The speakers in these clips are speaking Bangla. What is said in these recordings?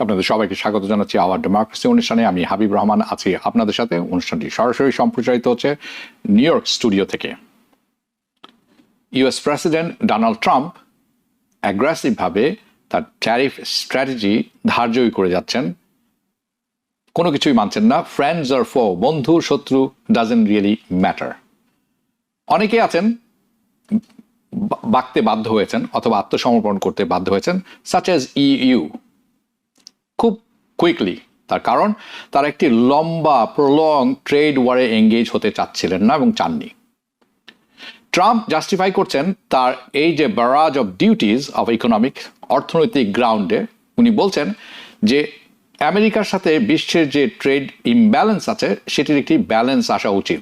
আপনাদের সবাইকে স্বাগত জানাচ্ছি আওয়ার ডেমোক্রেসি অনুষ্ঠানে। আমি হাবিব রহমান আছি আপনাদের সাথে। অনুষ্ঠানটি সরাসরি সম্প্রচারিত হচ্ছে নিউ ইয়র্ক স্টুডিও থেকে। ইউএস প্রেসিডেন্ট ডোনাল্ড ট্রাম্প অ্যাগ্রেসিভভাবে তার ট্যারিফ স্ট্র্যাটেজি ধার্যই করে যাচ্ছেন, কোনো কিছুই মানছেন না। ফ্রেন্ডস আর ফো, বন্ধু শত্রু ডাজেন্ট রিয়েলি ম্যাটার। অনেকে আছেন বাঁকতে বাধ্য হয়েছেন অথবা আত্মসমর্পণ করতে বাধ্য হয়েছেন, সাচ এজ ইউ, খুব কুইকলি। তার কারণ তারা একটি লম্বা প্রলং ট্রেড ওয়ারে এঙ্গেজ হতে চাচ্ছিলেন না এবং চাননি। ট্রাম্প জাস্টিফাই করছেন তার এই যে barrage of duties of economic, অর্থনৈতিক গ্রাউন্ডে উনি বলছেন যে আমেরিকার সাথে বিশ্বের যে ট্রেড ইমব্যালেন্স আছে সেটির একটি ব্যালেন্স আসা উচিত।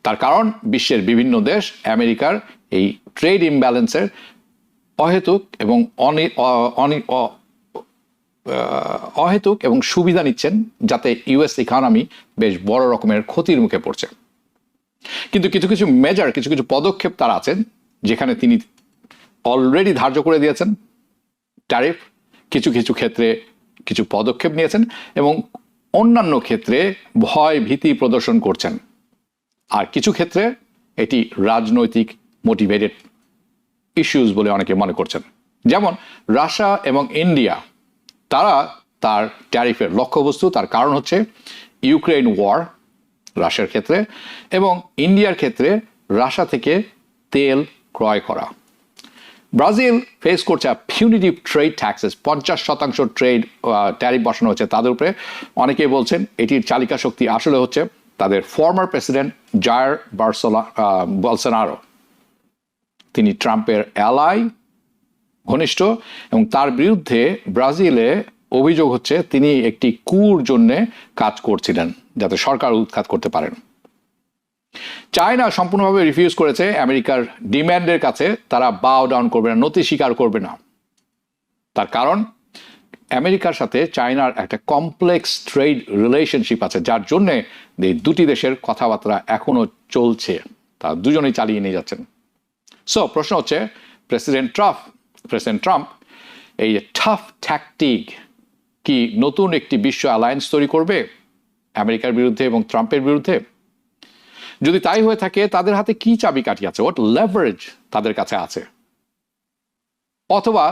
তার কারণ বিশ্বের বিভিন্ন দেশ আমেরিকার এই ট্রেড ইমব্যালেন্সের অহেতুক এবং সুবিধা নিচ্ছেন, যাতে ইউএস ইকোনমি বেশ বড় রকমের ক্ষতির মুখে পড়ছে। কিন্তু কিছু কিছু মেজার, কিছু কিছু পদক্ষেপ তারা আছেন যেখানে তিনি অলরেডি ধার্য করে দিয়েছেন ট্যারিফ, কিছু কিছু ক্ষেত্রে কিছু পদক্ষেপ নিয়েছেন এবং অন্যান্য ক্ষেত্রে ভয় ভীতি প্রদর্শন করছেন। আর কিছু ক্ষেত্রে এটি রাজনৈতিক মোটিভেটেড ইস্যুস বলে অনেকে মনে করছেন। যেমন রাশিয়া এবং ইন্ডিয়া, তারা তার ট্যারিফের লক্ষ্যবস্তু। তার কারণ হচ্ছে ইউক্রেন ওয়ার রাশিয়ার ক্ষেত্রে, এবং ইন্ডিয়ার ক্ষেত্রে রাশিয়া থেকে তেল ক্রয় করা। ব্রাজিল ফেস করছে punitive trade taxes, 50% trade tariff বসানো হচ্ছে তাদের উপরে। অনেকে বলছেন এটির চালিকা শক্তি আসলে হচ্ছে তাদের ফর্মার প্রেসিডেন্ট জায়ার বলসোনারো। তিনি ট্রাম্পের অ্যালাই, ঘনিষ্ঠ, এবং তার বিরুদ্ধে ব্রাজিলে অভিযোগ হচ্ছে তিনি একটি কুর জন্য কাজ করছিলেন যাতে সরকার উৎখাত করতে পারেন। চায়না সম্পূর্ণভাবে রিফিউজ করেছে আমেরিকার ডিম্যান্ডের কাছে, তারা বাও ডাউন করবে না, নতি স্বীকার করবে না। তার কারণ আমেরিকার সাথে চায়নার একটা কমপ্লেক্স ট্রেড রিলেশনশিপ আছে, যার জন্যে এই দুটি দেশের কথাবার্তা এখনো চলছে, তা দুজনেই চালিয়ে নিয়ে যাচ্ছেন। সো প্রশ্ন হচ্ছে প্রেসিডেন্ট ট্রাম্প এই টাফ ট্যাকটিক কি নতুন একটি বিশ্ব অ্যালায়েন্স তৈরি করবে আমেরিকার বিরুদ্ধে এবং ট্রাম্পের বিরুদ্ধে? যদি তাই হয়ে থাকে তাদের হাতে কি চাবিকাঠি আছে, হোয়াট লেভারেজ তাদের কাছে আছে, অথবা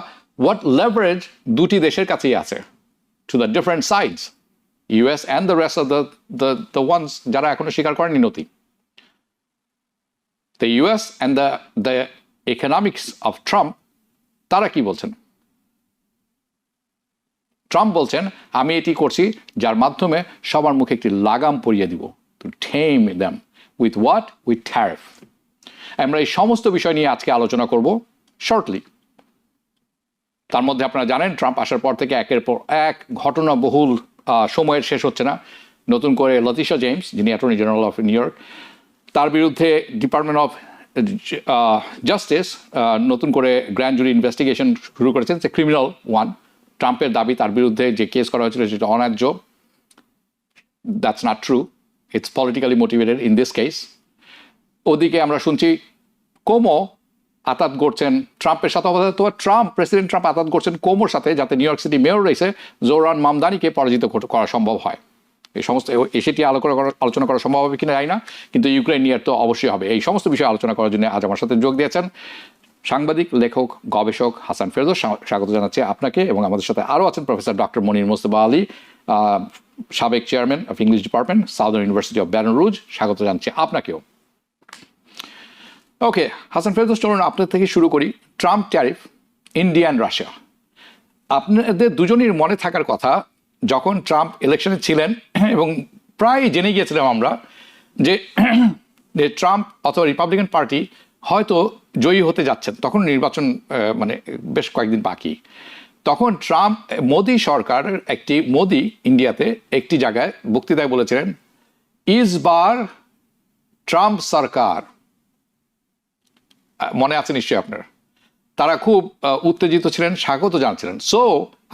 হোয়াট লেভারেজ দুটি দেশের কাছেই আছে to the different sides, US and the rest of the ones যারা এখনো স্বীকার করেনি নতি। The US and the economics of Trump, তারা কি বলছেন? ট্রাম্প বলছেন আমি এটি করছি যার মাধ্যমে সবার মুখে একটি লাগাম পরিয়ে দিব, টু টেম them with what, with tariff. আমরা এই সমস্ত বিষয় নিয়ে আজকে আলোচনা করব শর্টলি। তার মধ্যে আপনারা জানেন ট্রাম্প আসার পর থেকে একের পর এক ঘটনা বহুল সময়ের শেষ হচ্ছে না। নতুন করে লতিশা জেমস, যিনি attorney general of new York, তার বিরুদ্ধে ডিপার্টমেন্ট অফ জাস্টিস নতুন করে গ্র্যান্ড জুরি ইনভেস্টিগেশন শুরু করেছেন, সে ক্রিমিনাল ওয়ান। ট্রাম্পের দাবি তার বিরুদ্ধে যে কেস করা হয়েছিল সেটা অন্যায্য। That's not true, it's politically motivated in this case. ওদিকে আমরা শুনছি কোমো আতাত করছেন ট্রাম্পের সাথে, প্রেসিডেন্ট ট্রাম্প আতাত করছেন কোমোর সাথে যাতে নিউ ইয়র্ক সিটি মেয়র রেসে জোহরান মামদানিকে পরাজিত করা সম্ভব হয়। এই সমস্ত সেটি আলোচনা করা সম্ভব হবে কিনা জানি না, কিন্তু ইউক্রেন নিয়ে তো অবশ্যই হবে। এই সমস্ত বিষয়ে আলোচনা করার জন্য আজ আমার সাথে যোগ দিয়েছেন সাংবাদিক, লেখক, গবেষক হাসান ফেরদৌস। স্বাগত জানাচ্ছি আপনাকে। এবং আমাদের সাথে আরও আছেন প্রফেসর ডক্টর মনির মোস্তফা আলী, সাবেক chairman of English department, southern university of Baton Rouge. স্বাগত জানাচ্ছি আপনাকেও। ওকে হাসান ফেরদৌস, চলুন আপনার থেকে শুরু করি। Trump tariff, India and Russia, আপনাদের দুজনের মনে থাকার কথা যখন ট্রাম্প ইলেকশনে ছিলেন এবং প্রায় জেনে গিয়েছিলাম আমরা যে ট্রাম্প অথবা রিপাবলিকান পার্টি হয়তো জয়ী হতে যাচ্ছেন, তখন নির্বাচন মানে বেশ কয়েকদিন বাকি। তখন ট্রাম্প, মোদি সরকারের মোদি ইন্ডিয়াতে একটি জায়গায় বক্তৃতায় বলেছিলেন ইস বার ট্রাম্প সরকার। মনে আছে নিশ্চয়ই আপনার? তারা খুব উত্তেজিত ছিলেন, স্বাগত জানাচ্ছিলেন। সো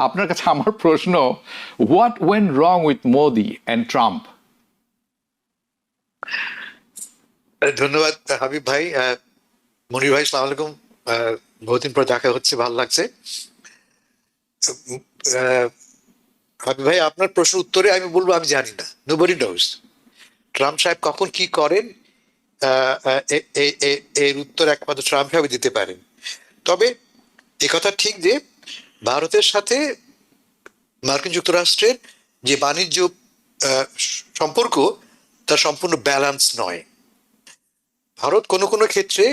আপনার কাছে আমার প্রশ্ন, what went wrong with Modi and Trump? ধন্যবাদ হাবিব ভাই। মনির ভাই, সালাম আলাইকুম। বহুদিন পর দেখা হচ্ছে, ভালো লাগছে। আহ, হাবিব ভাই, আপনার প্রশ্ন উত্তরে আমি বলবো আমি জানি না, নোবডি নোজ। ট্রাম্প সাহেব কখন কি করেন, এর উত্তর একমাত্র ট্রাম্প সাহেব দিতে পারেন। তবে কথা ঠিক যে ভারতের সাথে মার্কিন যুক্তরাষ্ট্রের যে বাণিজ্য আহ, সম্পর্ক, তা সম্পূর্ণ ব্যালেন্স নয়। ভারত কোনো কোনো ক্ষেত্রে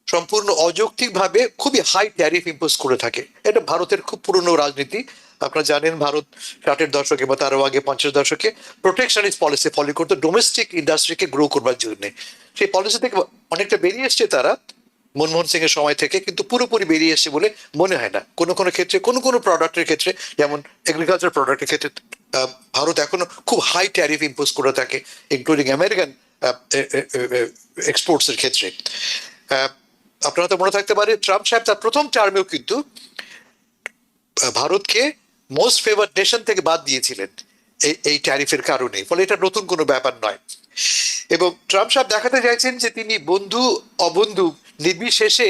সম্পূর্ণ অযৌক্তিকভাবে খুবই হাই ট্যারিফ ইম্পোজ করে থাকে। এটা ভারতের খুব পুরনো রাজনীতি। আপনারা জানেন, ভারত 60-এর দশকে বা তারও আগে 50-এর দশকে প্রোটেকশনিস্ট পলিসি ফলো করতো ডোমেস্টিক ইন্ডাস্ট্রিকে গ্রো করবার জন্য। সেই পলিসি থেকে অনেকটা বেরিয়ে এসছে তারা মনমোহন সিং এর সময় থেকে, কিন্তু পুরোপুরি বেরিয়ে এসছে বলে মনে হয় না। কোনো কোনো ক্ষেত্রে, কোনো কোনো প্রোডাক্টের ক্ষেত্রে, যেমন এগ্রিকালচার প্রোডাক্টের ক্ষেত্রে ভারত এখনো খুব হাই ট্যারিফ ইম্পোজ করে থাকে, ইনক্লুডিং আমেরিকান এক্সপোর্টস এর ক্ষেত্রে। আপনারা তো মনে থাকতে পারে, ট্রাম্প সাহেব তার প্রথম টার্মেও কিন্তু ভারতকে মোস্ট ফেভার্ড নেশন থেকে বাদ দিয়েছিলেন এই ট্যারিফের কারণে। ফলে এটা নতুন কোনো ব্যাপার নয়। এবং ট্রাম্প সাহেব দেখাতে চাইছেন যে তিনি বন্ধু অবন্ধু নির্বিশেষে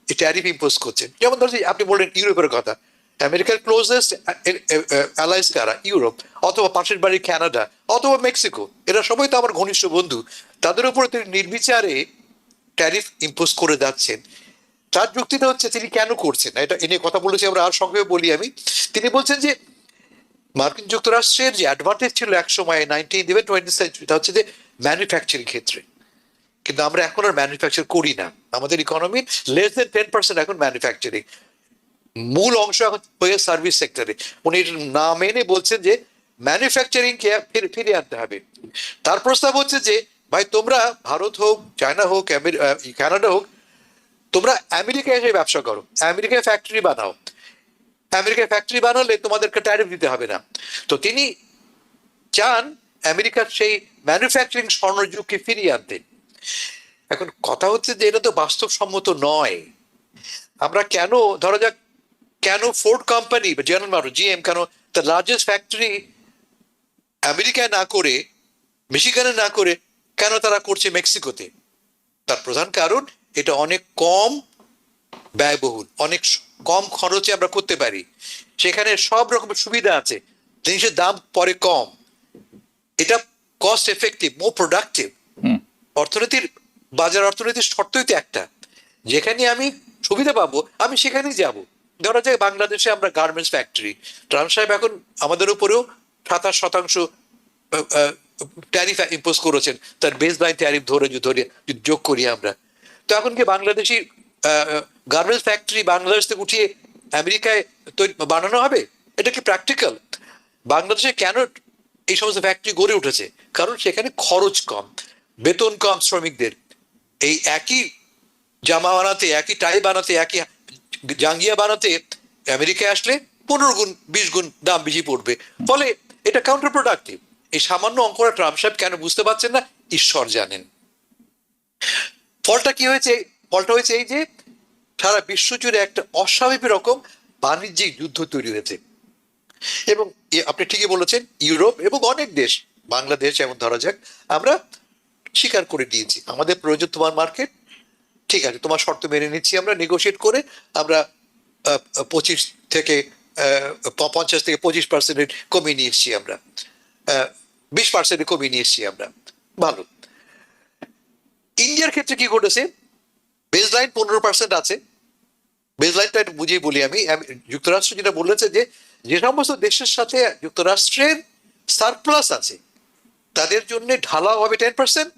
ট্যারিফ ইম্পোজ করছেন। যেমন ধরুন, আপনি বললেন ইউরোপের কথা, আমেরিকার ক্লোজেস্ট অ্যালাইস কারা? ইউরোপ, অথবা পাশের বাড়ি কানাডা, অথবা মেক্সিকো। এরা সবাই তো আমার ঘনিষ্ঠ বন্ধু। তাদের উপরে তিনি নির্বিচারে ট্যারিফ ইম্পোজ করে যাচ্ছেন। তার যুক্তিটা হচ্ছে তিনি কেন করছেন, এটা এ নিয়ে কথা বলেছি আমরা, আর সঙ্গে বলি আমি। তিনি বলছেন যে মার্কিন যুক্তরাষ্ট্রের যে অ্যাডভান্টেজ ছিল এক সময় 19th-20th সেঞ্চুরিটা হচ্ছে যে ম্যানুফ্যাকচারিং ক্ষেত্রে, কিন্তু আমরা এখন আর ম্যানুফ্যাকচার করি না। আমাদের ইকোনমি লেস দেন 10% এখন ম্যানুফ্যাকচারিং। মূল অংশ এখন হয়ে সার্ভিস সেক্টরে। উনি না মেনে বলছেন যে ম্যানুফ্যাকচারিং কে ফিরে আনতে হবে। তার প্রস্তাব হচ্ছে যে ভাই, তোমরা ভারত হোক, চায়না হোক, কানাডা হোক, তোমরা আমেরিকায় এসে ব্যবসা করো, আমেরিকায় ফ্যাক্টরি বানাও। আমেরিকায় ফ্যাক্টরি বানালে তোমাদেরকে ট্যারিফ দিতে হবে না। তো তিনি চান আমেরিকার সেই ম্যানুফ্যাকচারিং স্বর্ণযুগকে ফিরিয়ে আনতে। এখন কথা হচ্ছে যে এটা তো বাস্তবসম্মত নয়। আমরা কেন, ধরা যাক, কেন ফোর্ড কোম্পানি বা জেনারেল মোটর, জিএম, কেন তার লার্জেস্ট ফ্যাক্টরি আমেরিকায় না করে, মিশিগানে না করে, কেন তারা করছে মেক্সিকোতে? তার প্রধান কারণ, এটা অনেক কম ব্যয়বহুল, অনেক কম খরচে আমরা করতে পারি। সেখানে সব রকমের সুবিধা আছে, জিনিসের দাম পরে কম, এটা কস্ট এফেক্টিভ, মোর প্রোডাক্টিভ। অর্থনীতির, বাজার অর্থনীতির শর্তই তো একটা, যেখানে আমি সুবিধা পাবো আমি সেখানেই যাব। ধরা যায় বাংলাদেশে আমরা গার্মেন্টস ফ্যাক্টরি, ট্রাম্প সাহেব এখন আমাদের উপরেও 27% ট্যারিফ ইম্পোজ করেছেন, তার বেস লাইন ট্যারিফ ধরে যোগ করি আমরা। তো এখন কি বাংলাদেশি গার্মেন্টস ফ্যাক্টরি বাংলাদেশ থেকে উঠিয়ে আমেরিকায় বানানো হবে? এটা কি প্র্যাকটিক্যাল? বাংলাদেশে কেন এই সমস্ত ফ্যাক্টরি গড়ে উঠেছে? কারণ সেখানে খরচ কম, বেতন কম শ্রমিকদের। এই একই জামা বানাতে, একই টাই বানাতে, একই জাঙ্গিয়া বানাতে আমেরিকায় আসলে 15 গুণ 20 গুণ দাম বেশি পড়বে। ফলে এটা কাউন্টার প্রোডাক্টিভ। এই সামান্য অঙ্কটা ট্রাম্প সাহেব কেন বুঝতে পারছেন না, ঈশ্বর জানেন। ফলটা কি হয়েছে? ফলটা হয়েছে এই যে সারা বিশ্ব জুড়ে একটা অস্বাভাবিক রকম বাণিজ্যিক যুদ্ধ তৈরি হয়েছে। এবং আপনি ঠিকই বলেছেন, ইউরোপ এবং অনেক দেশ, বাংলাদেশ যেমন ধরা যাক, আমরা স্বীকার করে দিয়েছি আমাদের প্রয়োজন তোমার মার্কেট, ঠিক আছে, তোমার শর্ত মেনে নিচ্ছি, আমরা নেগোশিয়েট করে আমরা 25 থেকে 50 থেকে 25% কমিয়ে নিয়ে এসছি, আমরা 20% কমিয়ে নিয়ে এসছি আমরা। ভালো। ইন্ডিয়ার ক্ষেত্রে কি ঘটেছে? বেসলাইন 15% আছে। বেসলাইনটা একটু বুঝিয়ে বলি আমি। যুক্তরাষ্ট্র যেটা বলেছে যে যে সমস্ত দেশের সাথে যুক্তরাষ্ট্রের সারপ্লাস আছে তাদের জন্য ঢালাও হবে 10%,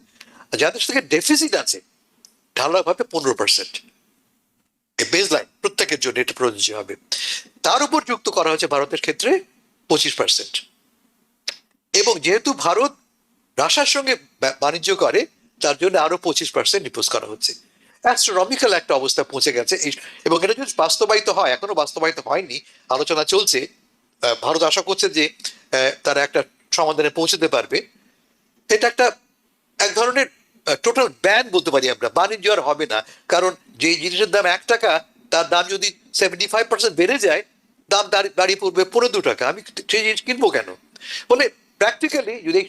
আর যাদের থেকে ডেফিসিট আছে ঢালাও হবে 15%। বেসলাইন প্রত্যেকের জন্য এটা প্রযোজ্য হবে। তার উপর যুক্ত করা হয়েছে ভারতের ক্ষেত্রে 25%। এবং যেহেতু ভারত রাশিয়ার সঙ্গে বাণিজ্য করে, তার জন্য আরো 25% ইম্পোজ করা হচ্ছে। অ্যাস্ট্রোনমিক্যাল একটা অবস্থা পৌঁছে গেছে। এবং এটা যদি বাস্তবায়িত হয়, এখনো বাস্তবায়িত হয়নি, আলোচনা চলছে। ভারত আশা করছে যে তারা একটা সমাধানে পৌঁছতে পারবে। এটা একটা এক ধরনের টোটাল ব্যান বলতে পারি আমরা, বাণিজ্য আর হবে না। কারণ যে জিনিসের দাম 1 টাকা, তার দাম যদি 75% বেড়ে যায়, দাম দাঁড়িয়ে পড়বে 15 টাকা। আমি সেই জিনিস কিনবো কেন? বলে প্র্যাকটিক্যালি যদি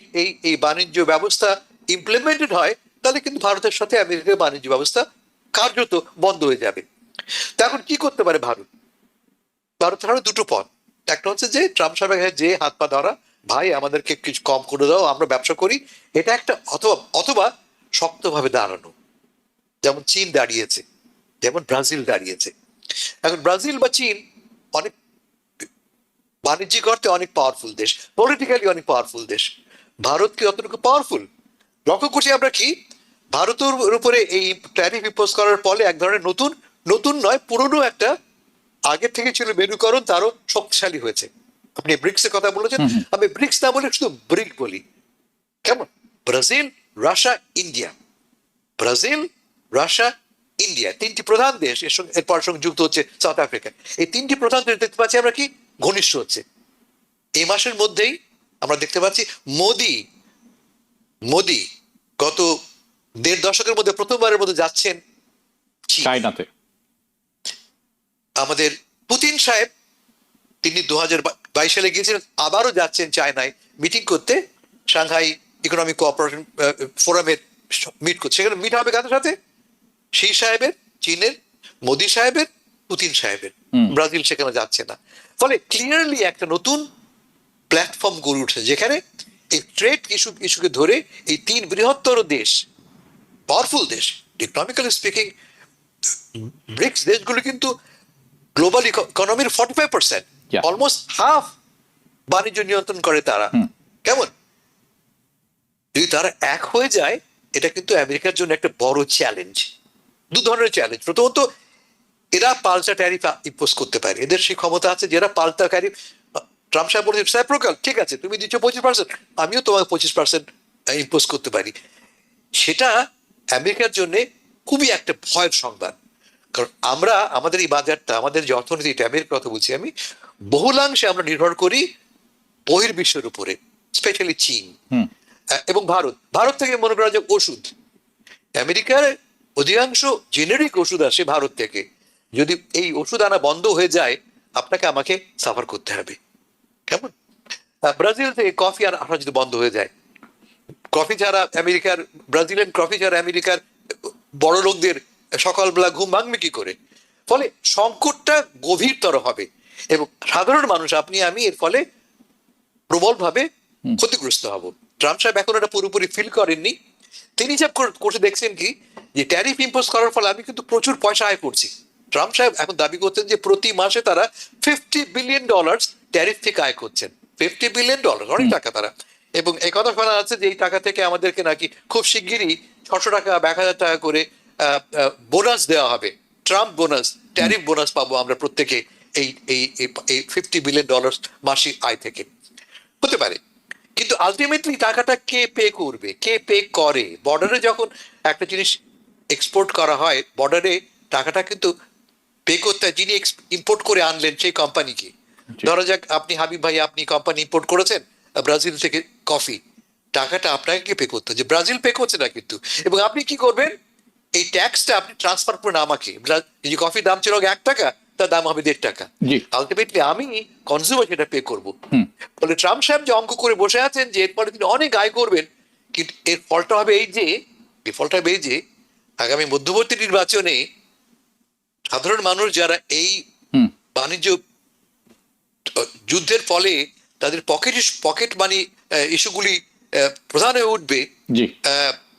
এই বাণিজ্য ব্যবস্থা ইমপ্লিমেন্টেড হয়, তাহলে কিন্তু ভারতের সাথে আমেরিকার বাণিজ্য ব্যবস্থা কার্যত বন্ধ হয়ে যাবে। তা এখন কি করতে পারে ভারত? ভারতের আরো দুটো পথ। একটা হচ্ছে যে ট্রাম্প সাহেবের কাছে যে হাত পা ধরা, ভাই আমাদেরকে কিছু কম করে দাও, আমরা ব্যবসা করি, এটা একটা, অথবা অথবা শক্তভাবে দাঁড়ানো, যেমন চীন দাঁড়িয়েছে, যেমন ব্রাজিল দাঁড়িয়েছে। এখন ব্রাজিল বা চীন অনেক বাণিজ্যিক অর্থে অনেক পাওয়ারফুল দেশ, পলিটিক্যালি অনেক পাওয়ারফুল দেশ। ভারত কি অতটুকু পাওয়ারফুল? লক্ষ্য করছি আমরা কি, ভারতের উপরে এই ট্যারিফ ইম্পোজ করার ফলে এক ধরনের নতুন, নতুন নয় পুরনো একটা, আগের থেকে ছিল মেরুকরণ, তারও শক্তিশালী হয়েছে। আপনি ব্রিক্স এর কথা বলেছেন, আমি ব্রিক্স না বলে শুধু ব্রিক বলি, কেমন? Brazil, Russia, India. Brazil, Russia, India, তিনটি প্রধান দেশ, এরপর সঙ্গে যুক্ত হচ্ছে সাউথ আফ্রিকা। এই তিনটি প্রধান দেশ দেখতে পাচ্ছি আমরা কি ঘনিষ্ঠ হচ্ছে। এই মাসের মধ্যেই আমরা দেখতে পাচ্ছি মোদি মোদি গত 1.5 দশকের মধ্যে প্রথমবারের মধ্যে যাচ্ছেন চীন। চায়নাতে। আমাদের পুতিন সাহেব, তিনি 2022 সালে গিয়েছিলেন, আবারও যাচ্ছেন চায়নায় মিটিং করতে, সাংহাই ইকোনমিক কোঅপারেশন ফোরামের মিট করছে। সেখানে মিট হবে কাদের সাথে? শি সাহেবের, চীনের, মোদি সাহেবের, পুতিন সাহেবের। ব্রাজিল সেখানে যাচ্ছে না। ফলে ক্লিয়ারলি একটা নতুন প্ল্যাটফর্ম গড়ে উঠছে, যেখানে এই ট্রেড ইস্যুকে ধরে এই তিন বৃহত্তর দেশ, পাওয়ারফুল দেশ, ইকোনমিক্যালি স্পিকিং, ব্রিক্স দেশগুলো কিন্তু গ্লোবাল ইকোনমির 45%, Yeah. অলমোস্ট হাফ বাণিজ্য নিয়ন্ত্রণ করে তারা। কেমন? যদি তারা এক হয়ে যায়, এটা কিন্তু আমেরিকার জন্য একটা বড় চ্যালেঞ্জ। দু ধরনের চ্যালেঞ্জ। প্রথমত, এরা পাল্টা ট্যারিফ ইম্পোজ করতে পারে, এদের সেই ক্ষমতা আছে, যারা পাল্টা ট্যারিফ, ট্রাম্প সাহেব বলেছে রেসিপ্রোকাল, ঠিক আছে তুমি দিচ্ছ 25%, আমিও তোমাকে 25% ইম্পোজ করতে পারি। সেটা আমেরিকার জন্য খুবই একটা ভয়ের সংবাদ। কারণ আমরা আমাদের এই বাজারটা, আমাদের যে অর্থনীতি, এটা আমেরিকার কথা বলছি আমি, বহুলাংশে আমরা নির্ভর করি বহির্বিশ্বের উপরে, স্পেশালি চীন এবং ভারত থেকে মনে করা যায় ওষুধ, আমেরিকার অধিকাংশ জেনেরিক ওষুধ আসে ভারত থেকে। যদি এই ওষুধ আনা বন্ধ হয়ে যায়, আপনাকে আমাকে সাফার করতে হবে। কেমন? ব্রাজিল থেকে কফি আনা যদি বন্ধ হয়ে যায়, কফি ছাড়া আমেরিকার, ব্রাজিলিয়ান কফি ছাড়া আমেরিকার বড় লোকদের সকালবেলা ঘুম ভাঙবে কি করে? ফলে সংকটটা গভীরতর হবে এবং সাধারণ মানুষ, আপনি আমি, এর ফলে প্রবলভাবে ক্ষতিগ্রস্ত হব। ট্রাম্প সাহেব এখন এটা পুরোপুরি ফিল করেননি। তিনি যা করতে দেখছেন কি, যে ট্যারিফ ইম্পোজ করার ফলে আমি কিন্তু প্রচুর পয়সা আয় করছি। ট্রাম্প সাহেব এখন দাবি করতেন যে প্রতি মাসে তারা $50 বিলিয়ন ট্যারিফ থেকে আয় করছেন। $50 বিলিয়ন, অনেক টাকা তারা। এবং এই কথা শোনা যাচ্ছে যে এই টাকা থেকে আমাদেরকে নাকি খুব শিগগিরই 600 টাকা, 1000 টাকা করে বোনাস দেওয়া হবে, ট্রাম্প বোনাস, ট্যারিফ বোনাস পাবো আমরা প্রত্যেকে এই এই এই $50 বিলিয়ন মাসিক আয় থেকে। হতে পারে, কিন্তু আলটিমেটলি টাকাটা কে পে করবে, কে পে করে? বর্ডারে যখন একটা জিনিস এক্সপোর্ট করা হয়, বর্ডারে টাকাটা কিন্তু পে করতে হয় যিনি ইম্পোর্ট করে আনলেন সেই কোম্পানিকে। ধরা যাক আপনি, হাবিব ভাই, আপনি কোম্পানি ইম্পোর্ট করেছেন ব্রাজিল থেকে কফি, টাকাটা আপনাকে পে করতে হয়, যে ব্রাজিল পে করছে না কিন্তু। এবং আপনি কি করবেন, এই ট্যাক্সটা আপনি ট্রান্সফার করবেন আমাকে। যে কফির দাম ছিল 1 টাকা, তার দাম হবে 1.5 টাকা। আলটিমেটলি আমি কনজিউমার সেটা পে করবো। ফলে ট্রাম্প সাহেব যে অঙ্ক করে বসে আছেন যে এরপরে তিনি অনেক আয় করবেন, কিন্তু এর ফলটা হবে এই যে আগামী মধ্যবর্তী নির্বাচনে সাধারণ মানুষ যারা এই বাণিজ্য যুদ্ধের ফলে তাদের পকেট মানি ইস্যুগুলি প্রধান হয়ে উঠবে,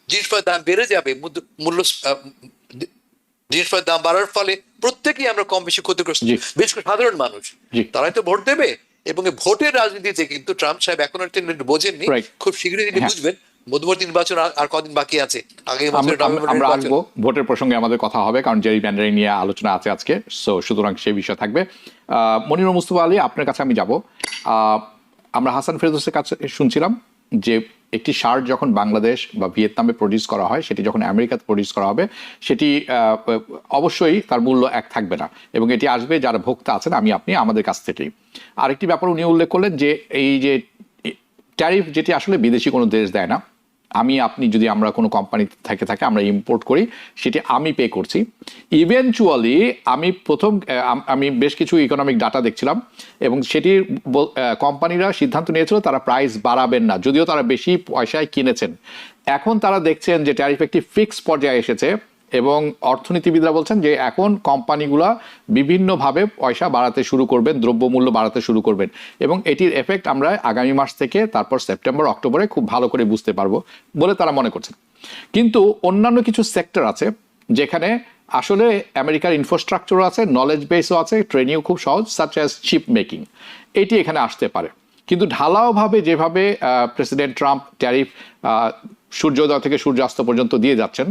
জিনিসপত্রের দাম বেড়ে যাবে, জিনিসপত্রের দাম বাড়ার ফলে প্রত্যেকেই আমরা কম বেশি ক্ষতিগ্রস্ত, বিশেষ করে সাধারণ মানুষ। তারাই তো ভোট দেবে, এবং ভোটের রাজনীতিতে কিন্তু ট্রাম্প সাহেব এখন বোঝেননি, খুব শীঘ্রই তিনি বুঝবেন। মধ্যবর্তী নির্বাচন আর কদিন বাকি আছে, আমরা আসবো ভোটের প্রসঙ্গে, আমাদের কথা হবে, কারণ জেরি ব্যান্ডারি নিয়ে আলোচনা আছে আজকে, সো সুতরাং সেই বিষয় থাকবে। মনিরুল মুস্তফা আলী, আপনার কাছে আমি যাব। আমরা হাসান ফেরদৌসের কাছে শুনছিলাম যে একটি শার্ট যখন বাংলাদেশ বা ভিয়েতনামে প্রডিউস করা হয়, সেটি যখন আমেরিকাতে প্রডিউস করা হবে, সেটি অবশ্যই তার মূল্য এক থাকবে না, এবং এটি আসবে যারা ভোক্তা আছেন, আমি আপনি, আমাদের কাছ থেকেই। আরেকটি ব্যাপার উনি উল্লেখ করলেন যে এই যে ট্যারিফ, যেটি আসলে বিদেশি কোনো দেশ দেয় না, আমি আপনি যদি আমরা কোনো কোম্পানি থাকে আমরা ইম্পোর্ট করি, সেটি আমি পে করছি। ইভেনচুয়ালি আমি বেশ কিছু ইকোনমিক ডাটা দেখছিলাম, এবং সেটির কোম্পানিরা সিদ্ধান্ত নিয়েছিল তারা প্রাইস বাড়াবেন না, যদিও তারা বেশি পয়সায় কিনেছেন। এখন তারা দেখছেন যে ট্যারিফ একটি ফিক্স পর্যায়ে এসেছে, এবং অর্থনীতিবিদরা বলছেন যে এখন কোম্পানিগুলা বিভিন্নভাবে পয়সা বাড়াতে শুরু করবেন, দ্রব্যমূল্য বাড়াতে শুরু করবেন, এবং এটির এফেক্ট আমরা আগামী মাস থেকে তারপর সেপ্টেম্বর অক্টোবরে খুব ভালো করে বুঝতে পারবো বলে তারা মনে করছেন। কিন্তু অন্যান্য কিছু সেক্টর আছে যেখানে আসলে আমেরিকার ইনফ্রাস্ট্রাকচারও আছে, নলেজ বেসও আছে, ট্রেনিংও খুব সহজ, সাচ অ্যাজ চিপ মেকিং, এটি এখানে আসতে পারে। কিন্তু ঢালাওভাবে যেভাবে প্রেসিডেন্ট ট্রাম্প ট্যারিফ সূর্যোদয় থেকে সূর্যাস্ত পর্যন্ত দিয়ে যাচ্ছেন,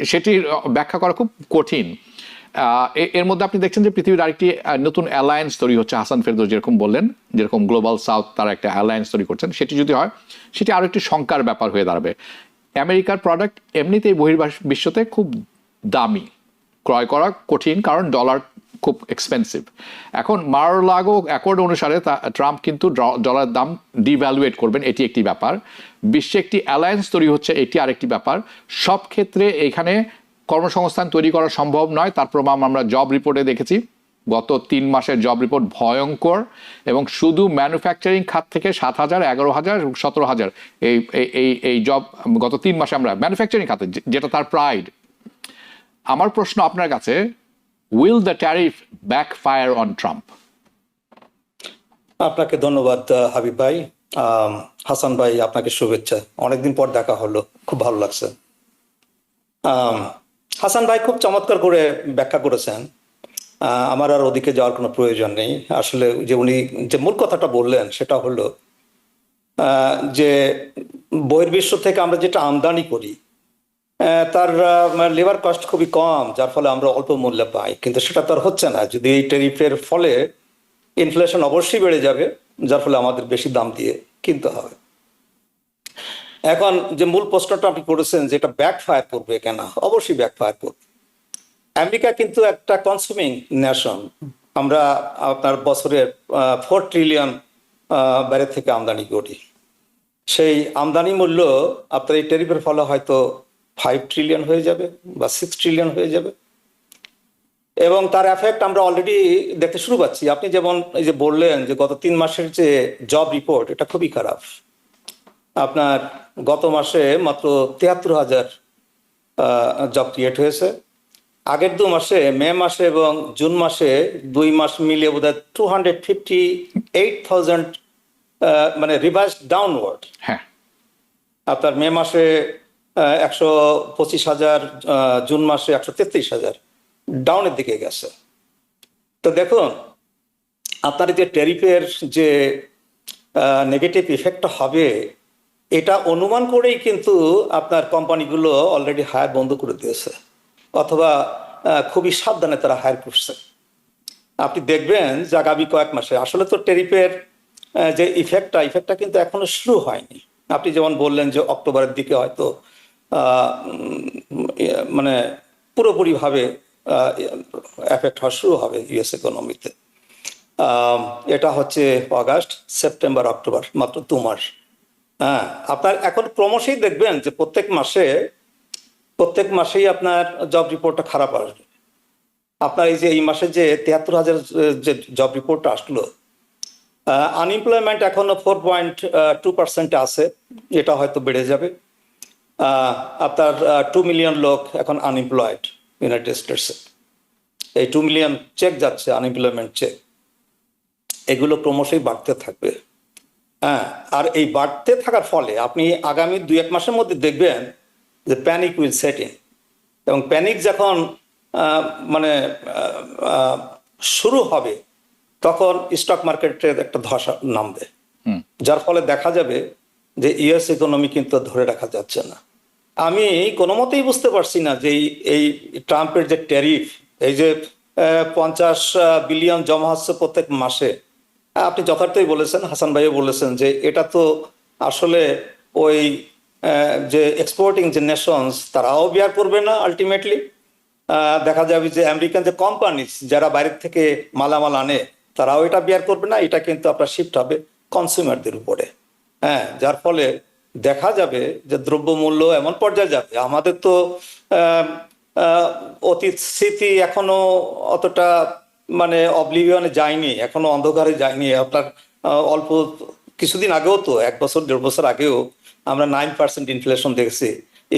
সেটির ব্যাখ্যা করা খুব কঠিন। এর মধ্যে আপনি দেখছেন যে পৃথিবীর আরেকটি নতুন অ্যালায়েন্স তৈরি হচ্ছে। হাসান ফেরদৌস যেরকম বললেন, যেরকম গ্লোবাল সাউথ তারা একটা অ্যালায়েন্স তৈরি করছেন, সেটি যদি হয় সেটি আরও একটি শঙ্কার ব্যাপার হয়ে দাঁড়াবে। আমেরিকার প্রোডাক্ট এমনিতেই বিশ্বতে খুব দামি, ক্রয় করা কঠিন, কারণ ডলার খুব এক্সপেন্সিভ। এখন মার-লাগো অ্যাকর্ড অনুসারে ট্রাম্প কিন্তু ডলার দাম ডিভ্যালুয়েট করবেন, এটি একটি ব্যাপার। বিশ্বে একটি অ্যালায়েন্স তৈরি হচ্ছে, এটি আরেকটি ব্যাপার। সব ক্ষেত্রে এখানে কর্মসংস্থান তৈরি করা সম্ভব নয়, তার প্রমাণ আমরা জব রিপোর্টে দেখেছি। গত 3 মাসের জব রিপোর্ট ভয়ঙ্কর, এবং শুধু ম্যানুফ্যাকচারিং খাত থেকে 7,000, 11,000, 17,000 এই জব গত 3 মাসে আমরা ম্যানুফ্যাকচারিং খাতে, যেটা তার প্রাইড। আমার প্রশ্ন আপনার কাছে, will the tariff backfire on Trump? আপনাকে ধন্যবাদ হাবিব ভাই। হাসান ভাই, আপনাকে শুভেচ্ছা। অনেকদিন পর দেখা হলো, খুব ভালো লাগছে। হাসান ভাই খুব চমৎকার করে ব্যাখ্যা করেছেন। আমার আর ওদিকে যাওয়ার কোনো প্রয়োজন নেই। আসলে যে উনি যে মূল কথাটা বললেন সেটা হলো যে বহির্বিশ্ব থেকে আমরা যেটা আমদানি করি তার লেবার কস্ট খুবই কম, যার ফলে আমরা অল্প মূল্যে পাই। কিন্তু সেটা তো আর হচ্ছে না। যদি এই ট্যারিফের ফলে ইনফ্লেশন অবশ্যই বেড়ে যাবে, যার ফলে আমাদের বেশি দাম দিয়ে কিনতে হবে। এখন যে মূল প্রশ্নটা আপনি করেছেন যে এটা ব্যাকফায়ার করবে কেন, অবশ্যই ব্যাকফায়ার করবে। আমেরিকা কিন্তু একটা কনসুমিং নেশন। আমরা আপনার বছরের 4 ট্রিলিয়ন বাইরে থেকে আমদানি করি। সেই আমদানি মূল্য আপনার এই ট্যারিফের ফলে হয়তো 5 ট্রিলিয়ন হয়ে যাবে বা 6 ট্রিলিয়ন হয়ে যাবে, এবং তার এফেক্ট আমরা অলরেডি দেখতে শুরু করছি। আপনি যেমন এই যে বললেন যে গত 3 মাসের যে জব রিপোর্ট, এটা খুবই খারাপ। আপনার গত মাসে মাত্র 73,000 জব ক্রিয়েট হয়েছে। আগের 2 মাসে, মে মাসে এবং জুন মাসে, 2 মাস মিলিয়ে বোধহয় 258,000 মানে রিভাইজ ডাউনওয়ার্ড। হ্যাঁ, আপনার মে মাসে 125,000, জুন মাসে 133,000, ডাউনের দিকে গেছে। তো দেখুন, আপনার যে ট্যারিফের যে নেগেটিভ ইফেক্টটা হবে, এটা অনুমান করেই কিন্তু আপনার কোম্পানিগুলো অলরেডি হায়ার বন্ধ করে দিয়েছে, অথবা খুবই সাবধানে তারা হায়ার করছে। আপনি দেখবেন যে আগামী কয়েক মাসে আসলে তো ট্যারিফের যে ইফেক্টটা কিন্তু এখনো শুরু হয়নি। আপনি যেমন বললেন যে অক্টোবরের দিকে হয়তো মানে পুরোপুরিভাবে এফেক্ট হওয়া শুরু হবে ইউএস ইকোনমিতে। এটা হচ্ছে আগস্ট, সেপ্টেম্বর, অক্টোবর, মাত্র 2 মাস। হ্যাঁ, আপনার এখন ক্রমশই দেখবেন যে প্রত্যেক মাসেই আপনার জব রিপোর্টটা খারাপ আসবে। আপনার এই যে এই মাসে যে 73,000 যে জব রিপোর্টটা আসলো, আনএমপ্লয়মেন্ট এখনো 4.2% আছে, এটা হয়তো বেড়ে যাবে। আপনার 2 মিলিয়ন লোক এখন আনএমপ্লয়েড ইউনাইটেড স্টেটসে। এই 2 মিলিয়ন চেক যাচ্ছে, আনএমপ্লয়মেন্ট চেক। এগুলো ক্রমশই বাড়তে থাকবে। হ্যাঁ, আর এই বাড়তে থাকার ফলে আপনি আগামী 2-1 মাসের মধ্যে দেখবেন যে প্যানিক উইল সেট ইন, এবং প্যানিক যখন মানে শুরু হবে, তখন স্টক মার্কেটের একটা ধসা নামবে, যার ফলে দেখা যাবে যে ইউএস ইকোনমি কিন্তু ধরে রাখা যাচ্ছে না। আমি কোনো মতেই বুঝতে পারছি না যে এই ট্রাম্পের যে ট্যারিফ, এই যে 50 বিলিয়ন জমা হচ্ছে প্রত্যেক মাসে। আপনি যথার্থই বলেছেন, হাসান ভাইও বলেছেন যে এটা তো আসলে ওই যে এক্সপোর্টিং যে নেশনস, তারাও বিয়ার করবে না। আলটিমেটলি দেখা যাবে যে আমেরিকান যে কোম্পানি যারা বাইরের থেকে মালামাল আনে, তারাও এটা বিয়ার করবে না। এটা কিন্তু আপনার শিফট হবে কনজিউমারদের উপরে। হ্যাঁ, যার ফলে দেখা যাবে যে দ্রব্যমূল্য এমন পর্যায়ে যাবে। আমাদের তো অতীত স্মৃতি এখনো অতটা মানে অবলিভিয়নে যায়নি, এখনো অন্ধকারে যায়নি। আপনার অল্প কিছুদিন আগেও তো 1 বছর 1.5 বছর আগেও আমরা 9% ইনফ্লেশন দেখেছি।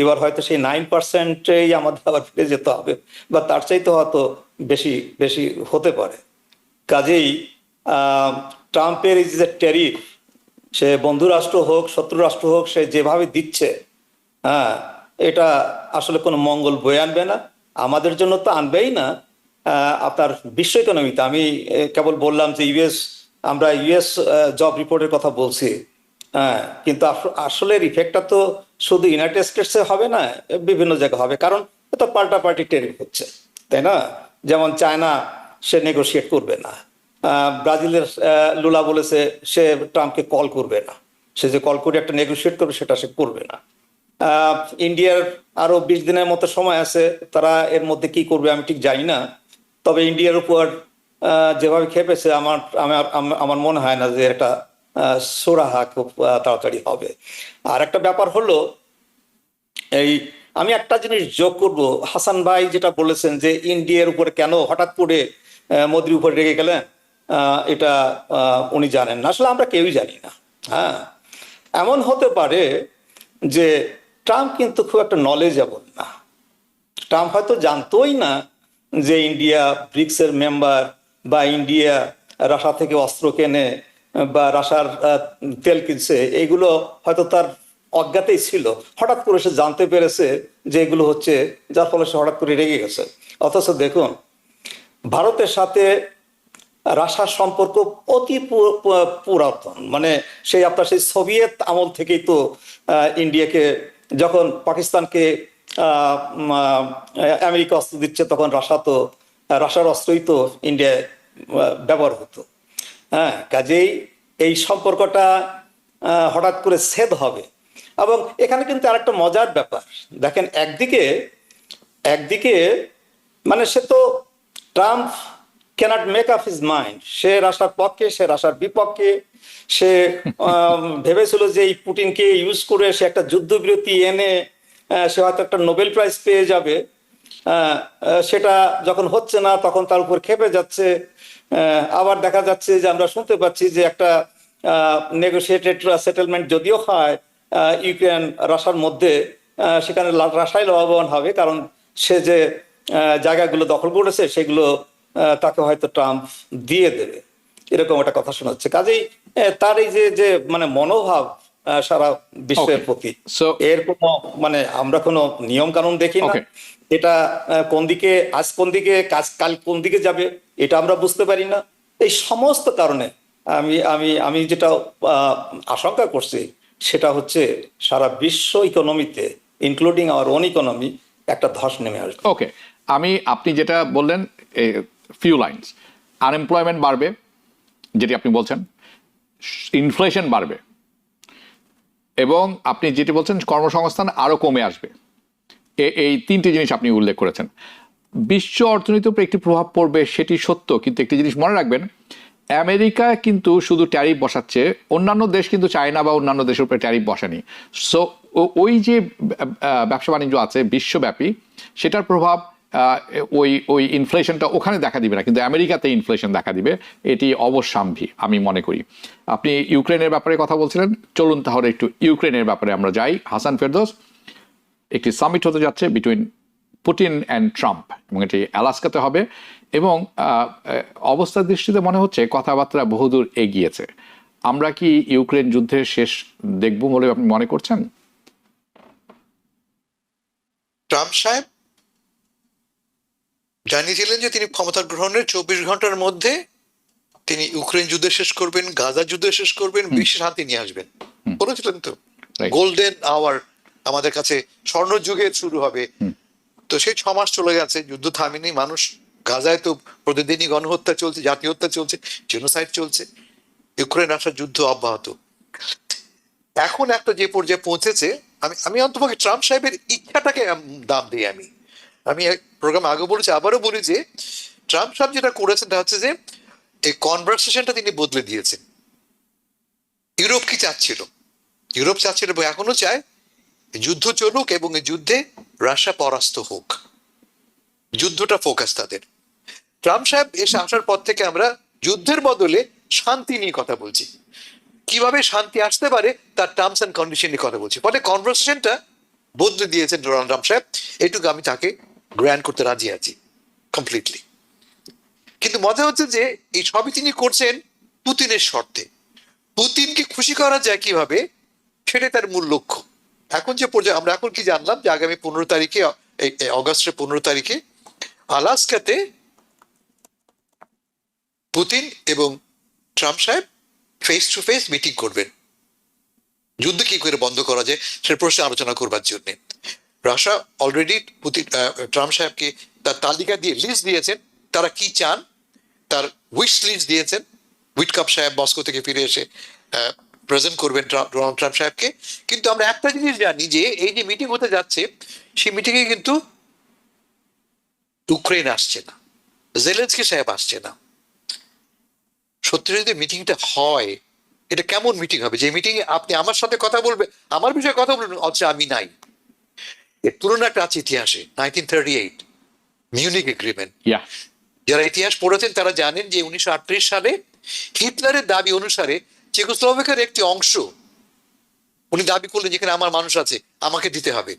এবার হয়তো সেই 9%-এই আমাদের আবার ফিরে যেতে হবে, বা তার চাইতে হয়তো বেশি বেশি হতে পারে। কাজেই ট্রাম্পের এই যে ট্যারিফ, সে বন্ধু রাষ্ট্র হোক শত্রু রাষ্ট্র হোক, সে যেভাবে দিচ্ছে, হ্যাঁ, এটা আসলে কোনো মঙ্গল বয়ে আনবে না, আমাদের জন্য তো আনবেই না, আপনার বিশ্ব ইকোনমিতে। আমি কেবল বললাম যে আমরা ইউএস জব রিপোর্টের কথা বলছি, হ্যাঁ, কিন্তু আসলে ইফেক্টটা তো শুধু ইউনাইটেড স্টেটসে হবে না, বিভিন্ন জায়গায় হবে, কারণ এটা পাল্টাপাল্টি টেরিফ হচ্ছে, তাই না? যেমন চায়না, সে নেগোশিয়েট করবে না। ব্রাজিলের লুলা বলেছে সে ট্রাম্পকে কল করবে না, সে যে কল করে একটা নেগোশিয়েট করবে সেটা সে করবে না। ইন্ডিয়ার আরো 20 দিনের মতো সময় আছে, তারা এর মধ্যে কি করবে আমি ঠিক জানি না। তবে ইন্ডিয়ার উপর যেভাবে খেপেছে, আমার মনে হয় না যে এটা সুরাহা খুব তাড়াতাড়ি হবে। আর একটা ব্যাপার হলো, আমি একটা জিনিস যোগ করব, হাসান ভাই যেটা বলেছেন যে ইন্ডিয়ার উপরে কেন হঠাৎ করে মোদির উপরে রেগে গেলেন, এটা উনি জানেন না, আসলে আমরা কেউই জানি না। হ্যাঁ, এমন হতে পারে যে ট্রাম্প কিন্তু খুব একটা নলেজেবল না, ট্রাম্প হয়তো জানতোই না যে ইন্ডিয়া ব্রিক্সের মেম্বার, বা ইন্ডিয়া রাশিয়া থেকে অস্ত্র কেনে, বা রাশিয়ার তেল কিনছে, এইগুলো হয়তো তার অজ্ঞাতেই ছিল। হঠাৎ করে সে জানতে পেরেছে যে এগুলো হচ্ছে, যার ফলে সে হঠাৎ করে রেগে গেছে। অথচ দেখুন, ভারতের সাথে রাশিয়ার সম্পর্ক অতি পুরাতন, মানে আপনার সেই সোভিয়েত আমল থেকেই তো ইন্ডিয়াকে, যখন পাকিস্তানকে আমেরিকা অস্ত্র দিচ্ছে, তখন রাশিয়ার অস্ত্রই তো ইন্ডিয়ায় ব্যবহার হতো। হ্যাঁ, কাজেই এই সম্পর্কটা হঠাৎ করে ছেদ হবে। এবং এখানে কিন্তু আরেকটা মজার ব্যাপার দেখেন, একদিকে মানে সে তো, Trump can't make up his mind, সে রাশিয়ার পক্ষে, সে রাশিয়ার বিপক্ষে। সে ভেবেছিল যে এই পুটিনকে ইউজ করে সে একটা যুদ্ধবিরতি এনে সে হয়তো একটা নোবেল প্রাইজ পেয়ে যাবে। সেটা যখন হচ্ছে না, তখন তার উপর খেপে যাচ্ছে। আবার দেখা যাচ্ছে যে আমরা শুনতে পাচ্ছি যে একটা নেগোসিয়েটেড সেটেলমেন্ট যদিও হয় ইউক্রেন রাশিয়ার মধ্যে, সেখানে রাশিয়াই লাভবান হবে, কারণ সে যে জায়গাগুলো দখল করেছে সেগুলো তাকে হয়তো ট্রাম্প দিয়ে দেবে, এরকম একটা কথা শোনা যাচ্ছে। কাজেই তার এই যে মানে মনোভাব সারা বিশ্বের প্রতি, এর কোনো মানে আমরা কোনো নিয়ম কানুন দেখি না। এটা কোন দিকে, আজ কোন দিকে, কাল কোন দিকে যাবে, এটা আমরা বুঝতে পারি না। এই সমস্ত কারণে আমি যেটা আশঙ্কা করছি, সেটা হচ্ছে সারা বিশ্ব ইকোনমিতে, ইনক্লুডিং আওয়ার ওন ইকোনমি, একটা ধস নেমে আসবে। ওকে, আপনি যেটা বললেন, ফিউ লাইনস, আনএমপ্লয়মেন্ট বাড়বে যেটি আপনি বলছেন, ইনফ্লেশন বাড়বে, এবং আপনি যেটি বলছেন কর্মসংস্থান আরো কমে আসবে। এই তিনটি জিনিস আপনি উল্লেখ করেছেন। বিশ্ব অর্থনীতির উপর একটি প্রভাব পড়বে সেটি সত্য, কিন্তু একটি জিনিস মনে রাখবেন, আমেরিকা কিন্তু শুধু ট্যারিফ বসাচ্ছে, অন্যান্য দেশ কিন্তু চায়না বা অন্যান্য দেশের উপরে ট্যারিফ বসায়নি। সো ওই যে ব্যবসা বাণিজ্য আছে বিশ্বব্যাপী, সেটার প্রভাব ওই ইনফ্লেশনটা ওখানে দেখা দিবে না, কিন্তু আমেরিকাতে ইনফ্লেশন দেখা দিবে, এটি অবশ্যম্ভাবী আমি মনে করি। আপনি ইউক্রেনের ব্যাপারে কথা বলছিলেন, চলুন তাহলে একটু ইউক্রেনের ব্যাপারে আমরা যাই। হাসান ফেরদৌস, একটি সামিট হতে যাচ্ছে বিটুইন পুটিন অ্যান্ড ট্রাম্প, এবং এটি আলাস্কাতে হবে, এবং অবস্থার দৃষ্টিতে মনে হচ্ছে কথাবার্তা বহুদূর এগিয়েছে। আমরা কি ইউক্রেন যুদ্ধের শেষ দেখব বলে আপনি মনে করছেন? ট্রাম্প সাহেব জানিয়েছিলেন যে তিনি ক্ষমতা গ্রহণের 24 ঘন্টার মধ্যে তিনি ইউক্রেন যুদ্ধ শেষ করবেন, গাজা যুদ্ধ শেষ করবেন, বিশ্বে শান্তি নিয়ে আসবেন বলেছিলেন তো। গোল্ডেন আওয়ার আমাদের কাছে, স্বর্ণ যুগের শুরু হবে। তো সেই 6 মাস চলে গেছে, যুদ্ধ থামেনি। মানুষ গাজায় তো প্রতিদিনই গণহত্যা চলছে, জাতীয় হত্যা চলছে, জেনোসাইড চলছে, ইউক্রেন রাশিয়ার যুদ্ধ অব্যাহত। এখন একটা যে পর্যায়ে পৌঁছেছে, আমি অন্তপক্ষে ট্রাম্প সাহেবের ইচ্ছাটাকে দাম দিই। আমি প্রোগ্রাম আগে বলেছি, আবারও বলি যে ট্রাম্প সাহেব যেটা করেছেন তা হচ্ছে যে এই কনভারসেশনটা তিনি বদলে দিয়েছেন। ইউরোপ কি চাচ্ছিল? ইউরোপ চাচ্ছিল এবং এখনো চায় যুদ্ধ চলুক, এবং এই যুদ্ধে রাশিয়া পরাস্ত হোক, যুদ্ধটা ফোকাস তাদের। ট্রাম্প সাহেব এসে আসার পর থেকে আমরা যুদ্ধের বদলে শান্তি নিয়ে কথা বলছি, কিভাবে শান্তি আসতে পারে তার টার্মস অ্যান্ড কন্ডিশন নিয়ে কথা বলছি। ফলে কনভারসেশনটা বদলে দিয়েছেন ডোনাল্ড ট্রাম্প সাহেব, এটুকু আমি তাকে গ্র্যান্ড করতে রাজি আছি কমপ্লিটলি। কিন্তু মজা হচ্ছে যে এই সবই তিনি করছেন পুতিনের শর্তে। পুতিনকে খুশি করা যায় কিভাবে, সেটাই তার মূল লক্ষ্য। এখন যে পর্যায়ে আমরা এখন কি জানলাম যে আগামী 15 তারিখে, অগস্টের 15 তারিখে আলাস্কাতে পুতিন এবং ট্রাম্প সাহেব ফেস টু ফেস মিটিং করবেন, যুদ্ধ কি করে বন্ধ করা যায় সেটা প্রশ্নে আলোচনা করবার জন্য। রাশিয়া অলরেডি পুতিন ট্রাম্প সাহেবকে তার তালিকা দিয়ে লিস্ট দিয়েছেন, তারা কি চান তার উইশ লিস্ট দিয়েছেন। উইটকাপ সাহেব মস্কো থেকে ফিরে এসে প্রেজেন্ট করবেন ডোনাল্ড ট্রাম্প সাহেবকে। কিন্তু আমরা একটা জিনিস জানি যে এই যে মিটিং হতে যাচ্ছে, সেই মিটিংয়ে কিন্তু ইউক্রেন আসছে না, জেলেনস্কি সাহেব আসছে না। সত্যি যদি মিটিংটা হয়, এটা কেমন মিটিং হবে যে মিটিং এ আপনি আমার সাথে কথা বলবেন, আমার বিষয়ে কথা বলবেন, অথচ আমি নাই। এর তুলনা একটা আছে ইতিহাসে, 1938 মিউনিক এগ্রিমেন্ট। ইয়া, যারা ইতিহাস পড়েছেন তারা জানেন যে 1938 সালে হিটলারের দাবি অনুসারে চেকোস্লোভাকিয়ার একটি অংশ উনি দাবি করলেন যেখানে আমার মানুষ আছে, আমাকে দিতে হবে।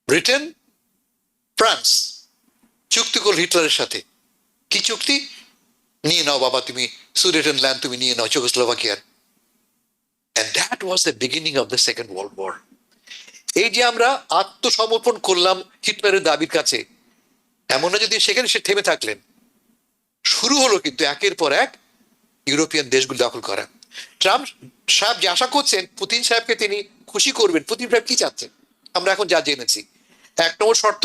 ব্রিটেন, ফ্রান্স চুক্তি করল হিটলারের সাথে। কি চুক্তি? নিয়ে নাও বাবা তুমি সুডেটেন ল্যান্ড, তুমি নিয়ে নাও চেকোস্লোভাকিয়ার। And that was the beginning of the Second World War. এই যে আমরা আত্মসমর্পণ করলাম হিটলারের দাবির কাছে, এমন না যদি সেখানে সে থেমে থাকলেন, শুরু হলো কিন্তু একের পর এক ইউরোপিয়ান দেশগুলো দখল করা। ট্রাম্প সাহেব যে আশা করছেন পুতিন সাহেবকে তিনি খুশি করবেন, পুতিন সাহেব কি চাচ্ছেন আমরা এখন যা জেনেছি। এক নম্বর শর্ত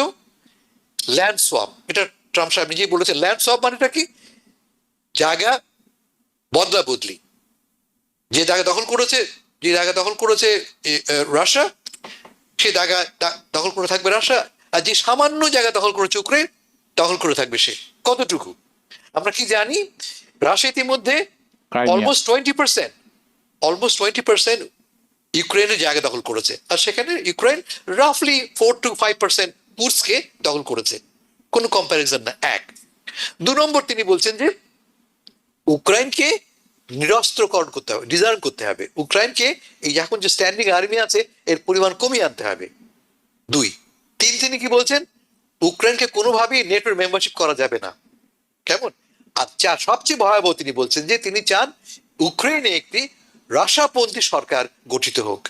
ল্যান্ড সোয়াপ, এটা ট্রাম্প সাহেব নিজেই বলেছেন। ল্যান্ড সোয়াপ মানেটা কি? জায়গা বদলা বদলি। যে জায়গা দখল করেছে, রাশিয়া, সে জায়গা দখল করে থাকবে রাশিয়া, আর যে সামান্য জায়গা দখল করেছে ইউক্রেন, দখল করে থাকবে সে। কতটুকু আমরা কি জানি? রাশিয়া ইতিমধ্যে অলমোস্ট 20% ইউক্রেনের জায়গা দখল করেছে, আর সেখানে ইউক্রেন রাফলি 4 to 5% কুর্স্ককে দখল করেছে। কোনো কম্প্যারিজন না। এক। দু নম্বর তিনি বলছেন যে ইউক্রেনকে নিরস্ত্রকরণ করতে হবে, ডিজার্ভ করতে হবে। ইউক্রেনকে এই এখন যে স্ট্যান্ডিং আর্মি আছে এর পরিমাণ কমিয়ে আনতে হবে। দুই। তিন, তিনি কি বলছেন? ইউক্রেনকে কোনোভাবেই নেটোর মেম্বারশিপ করা যাবে না। কেমন? আর চার, সবচেয়ে ভয়াবহ, তিনি বলছেন যে তিনি চান ইউক্রেনে একটি রাশিয়াপন্থী সরকার গঠিত হোক।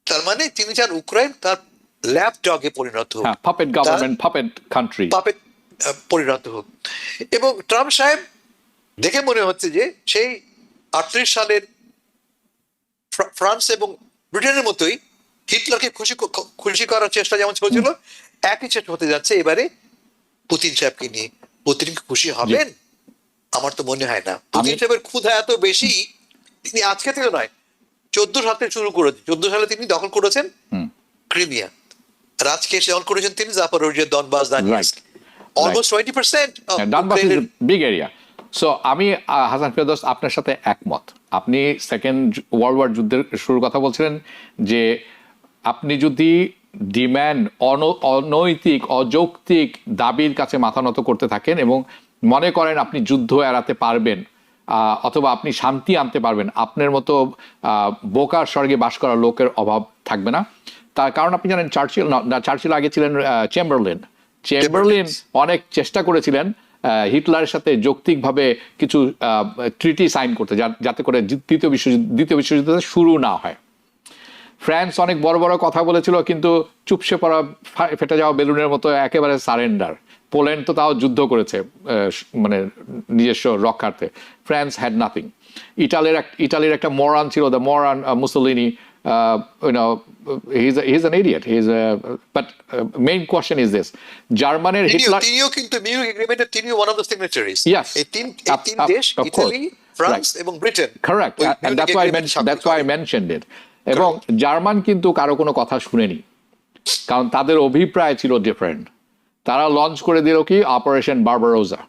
তার মানে তিনি চান ইউক্রেন তার ল্যাপডগে পরিণত হোক, puppet government, puppet country, puppet পরিণত হোক। এবং ট্রাম্প সাহেব দেখে মনে হচ্ছে যে সেই 38 সালের ফ্রান্স এবং ব্রিটেনের মতোই হিটলারকে খুশি করার চেষ্টা যেমন চলছিল, একই চেষ্টা হতে যাচ্ছে এবারে পুতিন সাহেবকে নিয়ে। পুতিন খুশি হবেন? আমার তো মনে হয় না। পুতিন সাহেবের ক্ষুধা এত বেশি, তিনি আজকে থেকে নয়, 14 সালে শুরু করেছেন। 14 সালে তিনি দখল করেছেন ক্রিমিয়া, আর আজকে এসে দখল করেছেন তিনি Zaporizhzhia, Donbas, Donetsk. Almost 20%। Donbas is a big area. So আমি হাসান ফেরদৌস আপনার সাথে একমত। আপনি সেকেন্ড ওয়ার্ল্ড ওয়ার যুদ্ধের শুরুর কথা বলছিলেন যে আপনি যদি ডিম্যান্ড অনৈতিক অযৌক্তিক দাবির কাছে মাথা নত করতে থাকেন এবং মনে করেন আপনি যুদ্ধ এড়াতে পারবেন অথবা আপনি শান্তি আনতে পারবেন, আপনার মতো বোকার স্বর্গে বাস করা লোকের অভাব থাকবে না। তার কারণ আপনি জানেন চার্চিল আগে ছিলেন চেম্বারলিন অনেক চেষ্টা করেছিলেন হিটলারের সাথে যৌক্তিকভাবে কিছু ট্রিটি সাইন করতে, যাতে করে দ্বিতীয় বিশ্বযুদ্ধ শুরু না হয়। ফ্রান্স অনেক বড় বড় কথা বলেছিল, কিন্তু চুপসে পড়া ফেটে যাওয়া বেলুনের মতো একেবারে সারেন্ডার। পোল্যান্ড তো তাও যুদ্ধ করেছে মানে নিজস্ব রক্ষার্থে। France had nothing. ইটালির একটা মরান ছিল, the moron Mussolini, he's an idiot. But main question is this: জার্মানের হিটলার, তিনিও কিন্তু মিউনিক এগ্রিমেন্টের তিনিও one of the signatories. Yes, এই তিন দেশ, ইতালি, ফ্রান্স এবং Britain. Correct, and that's why I mentioned it. এবং জার্মান কিন্তু কারো কোনো কথা শুনেনি, কারণ তাদের অভিপ্রায় ছিল ডিফারেন্ট। তারা লঞ্চ করে দিল কি অপারেশন বারবারোসা,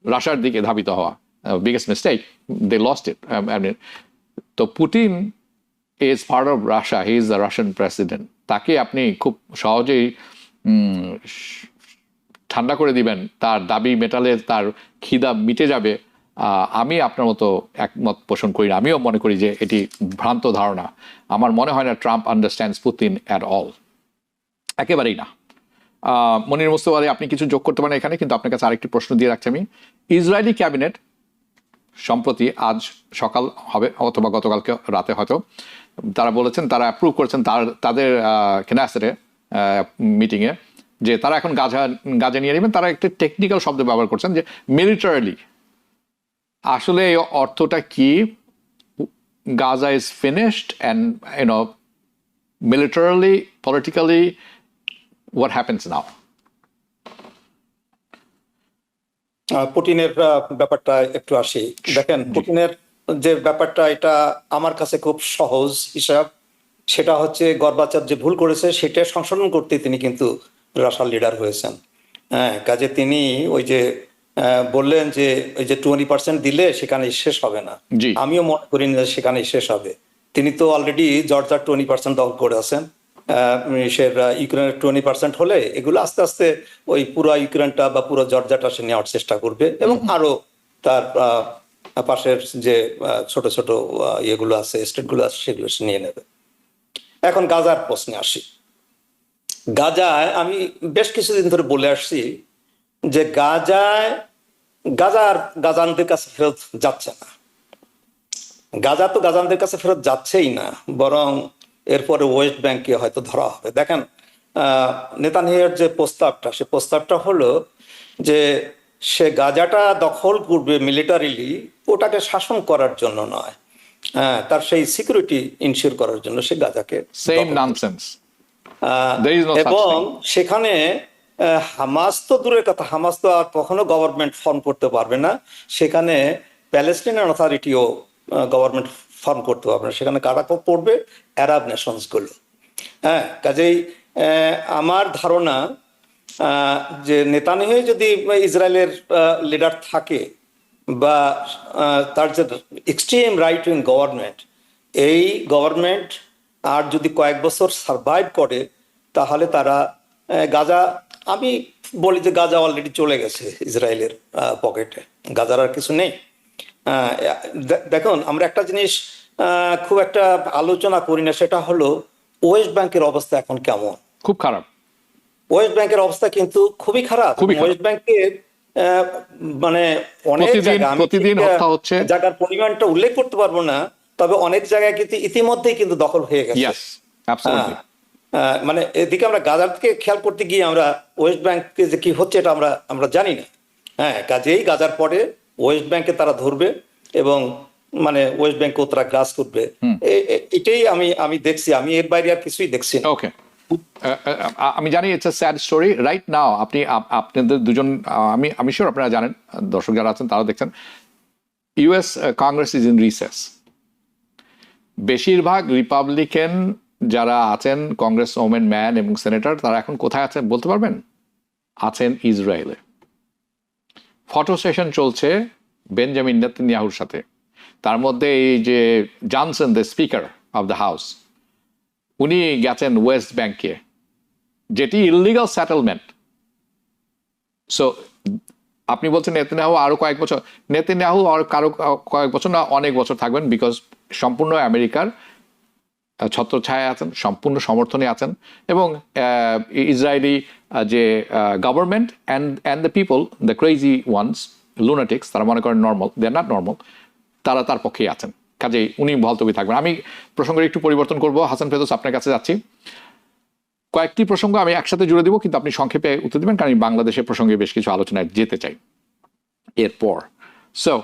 রাশিয়ার দিকে ধাবিত হওয়া। Biggest mistake, they lost it. তো Putin is part of Russia. He is the Russian president. তাকে আপনি খুব সহজেই ঠান্ডা করে দিবেন, তার দাবি মেটালে তার খিদা মিটে যাবে, আমি আপনার মতো একমত পোষণ করি না। আমিও মনে করি যে এটি ভ্রান্ত ধারণা। আমার মনে হয় না Trump understands Putin at all, একেবারেই না। মনির মুস্তফা আলী, আপনি কিছু যোগ করতে পারেন এখানে, কিন্তু আপনার কাছে আরেকটি প্রশ্ন দিয়ে রাখছি আমি। ইসরায়েলি ক্যাবিনেট সম্প্রতি আজ সকাল হবে অথবা গতকালকে রাতে হয়তো তারা বলেছেন, তারা অ্যাপ্রুভ করেছেন তাদের কেনেসেটে মিটিংয়ে, যে তারা এখন গাজা নিয়ে নেবেন। তারা একটি টেকনিক্যাল শব্দ ব্যবহার করছেন যে মিলিটারিলি। আসলে এই অর্থটা কি? Gaza is finished and militarily, politically, what happens now? পুতিনের ব্যাপারটা একটু আসি। দেখেন, পুতিনের যে ব্যাপারটা, এটা আমার কাছে খুব সহজ হিসাব। সেটা হচ্ছে গর্বাচার যে ভুল করেছে সেটা সংশোধন করতে তিনি কিন্তু রাশিয়ার লিডার হয়েছেন। হ্যাঁ, কাজে তিনি ওই যে বললেন যে ওই যে 20% দিলে সেখানে শেষ হবে না, জি। আমিও মনে করি না সেখানে শেষ হবে। তিনি তো অলরেডি জর্জার 20% দখল করে আছেন। ইউক্রেনের 20% হলে এগুলো আস্তে আস্তে ওই পুরো ইউক্রেনটা বা পুরো জর্জাটা সে নেওয়ার চেষ্টা করবে, এবং আরো তার পাশের যে ছোট ছোট ইয়েগুলো আছে, স্টেটগুলো আছে, সেগুলো সে নিয়ে নেবে। এখন গাজার প্রশ্নে আসি। গাজায় আমি বেশ কিছুদিন ধরে বলে আসছি যে গাজানদের কাছে ফেরত যাচ্ছে না। গাজা তো গাজানদের কাছে ফেরত যাচ্ছেই না, বরং এরপরে ওয়েস্ট ব্যাংকে হয়তো ধরা হবে। দেখেন, নেতানিয়াহুর যে প্রস্তাবটা, সে প্রস্তাবটা হলো যে সে গাজাটা দখল করবে মিলিটারিলি, ওটাকে শাসন করার জন্য নয়, হ্যাঁ, তার সেই সিকিউরিটি ইনশিওর করার জন্য সে গাজাকে সেম দখল ননসেন্স। করবে। এবং সেখানে হামাস তো দূরের কথা, হামাস তো আর কখনো গভর্নমেন্ট ফর্ম করতে পারবে না। সেখানে প্যালেস্টিনিয়ান অথরিটিও গভর্নমেন্ট ফর্ম করতে পারবে না। সেখানে কারা পড়বে? আরব নেশনস গুলো। হ্যাঁ, কাজেই আমার ধারণা যে নেতানিয়াহু যদি ইসরায়েলের লিডার থাকে, বা তার যে এক্সট্রিম রাইট উইং গভর্নমেন্ট, এই গভর্নমেন্ট আর যদি কয়েক বছর সার্ভাইভ করে, তাহলে তারা গাজা, আমি বলি যে গাজা অলরেডি চলে গেছে ইসরায়েলের পকেটে, গাজার আর কিছু নেই। দেখুন, আমরা একটা জিনিস খুব একটা আলোচনা করি না, সেটা হলো ওয়েস্ট ব্যাংকের অবস্থা এখন কেমন। খুব খারাপ। ওয়েস্ট ব্যাংকের অবস্থা কিন্তু খুবই খারাপ। ওয়েস্ট ব্যাংকের মানে অনেক জায়গা, প্রতিদিন হত্যা হচ্ছে, জায়গার পরিমাণটা উল্লেখ করতে পারবো না, তবে অনেক জায়গায় কিন্তু ইতিমধ্যেই কিন্তু দখল হয়ে গেছে। মানে এদিকে আমরা গাজার দিকে খেয়াল করতে গিয়ে আমরা ওয়েস্ট ব্যাংকে যে কি হচ্ছে এটা আমরা জানি না। হ্যাঁ, কাজেই গাজার পরে ওয়েস্ট ব্যাংকে তারা ধরবে এবং মানে ওয়েস্ট ব্যাংকে তারা গ্রাস করবে। এটাই আমি দেখছি, আমি এর বাইরে আর কিছুই দেখছি না। ওকে, আমি জানি it's a sad story right now. আপনাদের দুজন, আমি শিওর আপনারা জানেন, দর্শক যারা আছেন তারা দেখছেন, US Congress is in recess. বেশিরভাগ রিপাবলিকান যারা আছেন, কংগ্রেস ওমেন ম্যান এবং সেনেটর, তারা এখন কোথায় আছেন বলতে পারবেন? আছেন ইসরায়েলে। ফটো সেশন চলছে বেঞ্জামিন নেতানিয়াহুর সাথে। তার মধ্যে এই যে Johnson, the speaker of the house, উনি গেছেন ওয়েস্ট ব্যাংকে, যেটি ইললিগাল সেটেলমেন্ট। সো আপনি বলছেন নেতানিয়াহু আরো কয়েক বছর, নেতানিয়াহু আর কারো কয়েক বছর না, অনেক বছর থাকবেন, বিকজ সম্পূর্ণ আমেরিকার ছত্রছায়া আছেন, সম্পূর্ণ সমর্থনে আছেন, এবং ইসরায়েলি যে government and the people, the crazy ones, lunatics, তারা মনে করেন normal, they are not normal, তারা তার পক্ষেই আছেন। কাজেই উনি ভলতবি থাকবেন। আমি প্রসঙ্গের একটু পরিবর্তন করব। হাসান ফেরদৌস, আপনার কাছে যাচ্ছি। কয়েকটি প্রসঙ্গ আমি একসাথে জুড়ে দিব, কিন্তু আপনি সংক্ষেপে উত্তর দেবেন, কারণ আমি বাংলাদেশের প্রসঙ্গে বেশ কিছু আলোচনায় যেতে চাই এরপর। সো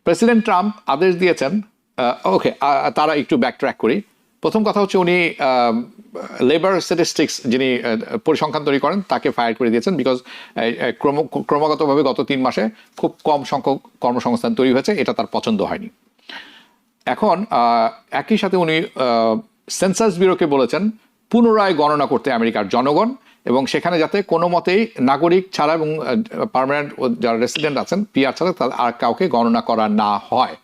প্রেসিডেন্ট ট্রাম্প আদেশ দিয়েছেন, ওকে, তারা একটু ব্যাকট্র্যাক করি। প্রথম কথা হচ্ছে, উনি লেবার স্ট্যাটিস্টিক্স, যিনি পরিসংখ্যান তৈরি করেন, তাকে ফায়ার করে দিয়েছেন, বিকজ ক্রমাগতভাবে গত 3 মাসে খুব কম সংখ্যক কর্মসংস্থান তৈরি হয়েছে, এটা তার পছন্দ হয়নি। এখন একই সাথে উনি সেন্সাস ব্যুরোকে বলেছেন পুনরায় গণনা করতে আমেরিকার জনগণ, এবং সেখানে যাতে কোনো মতেই নাগরিক ছাড়া এবং পার্মানেন্ট যারা রেসিডেন্ট আছেন, পিআর ছাড়া, আর কাউকে গণনা করা না হয়।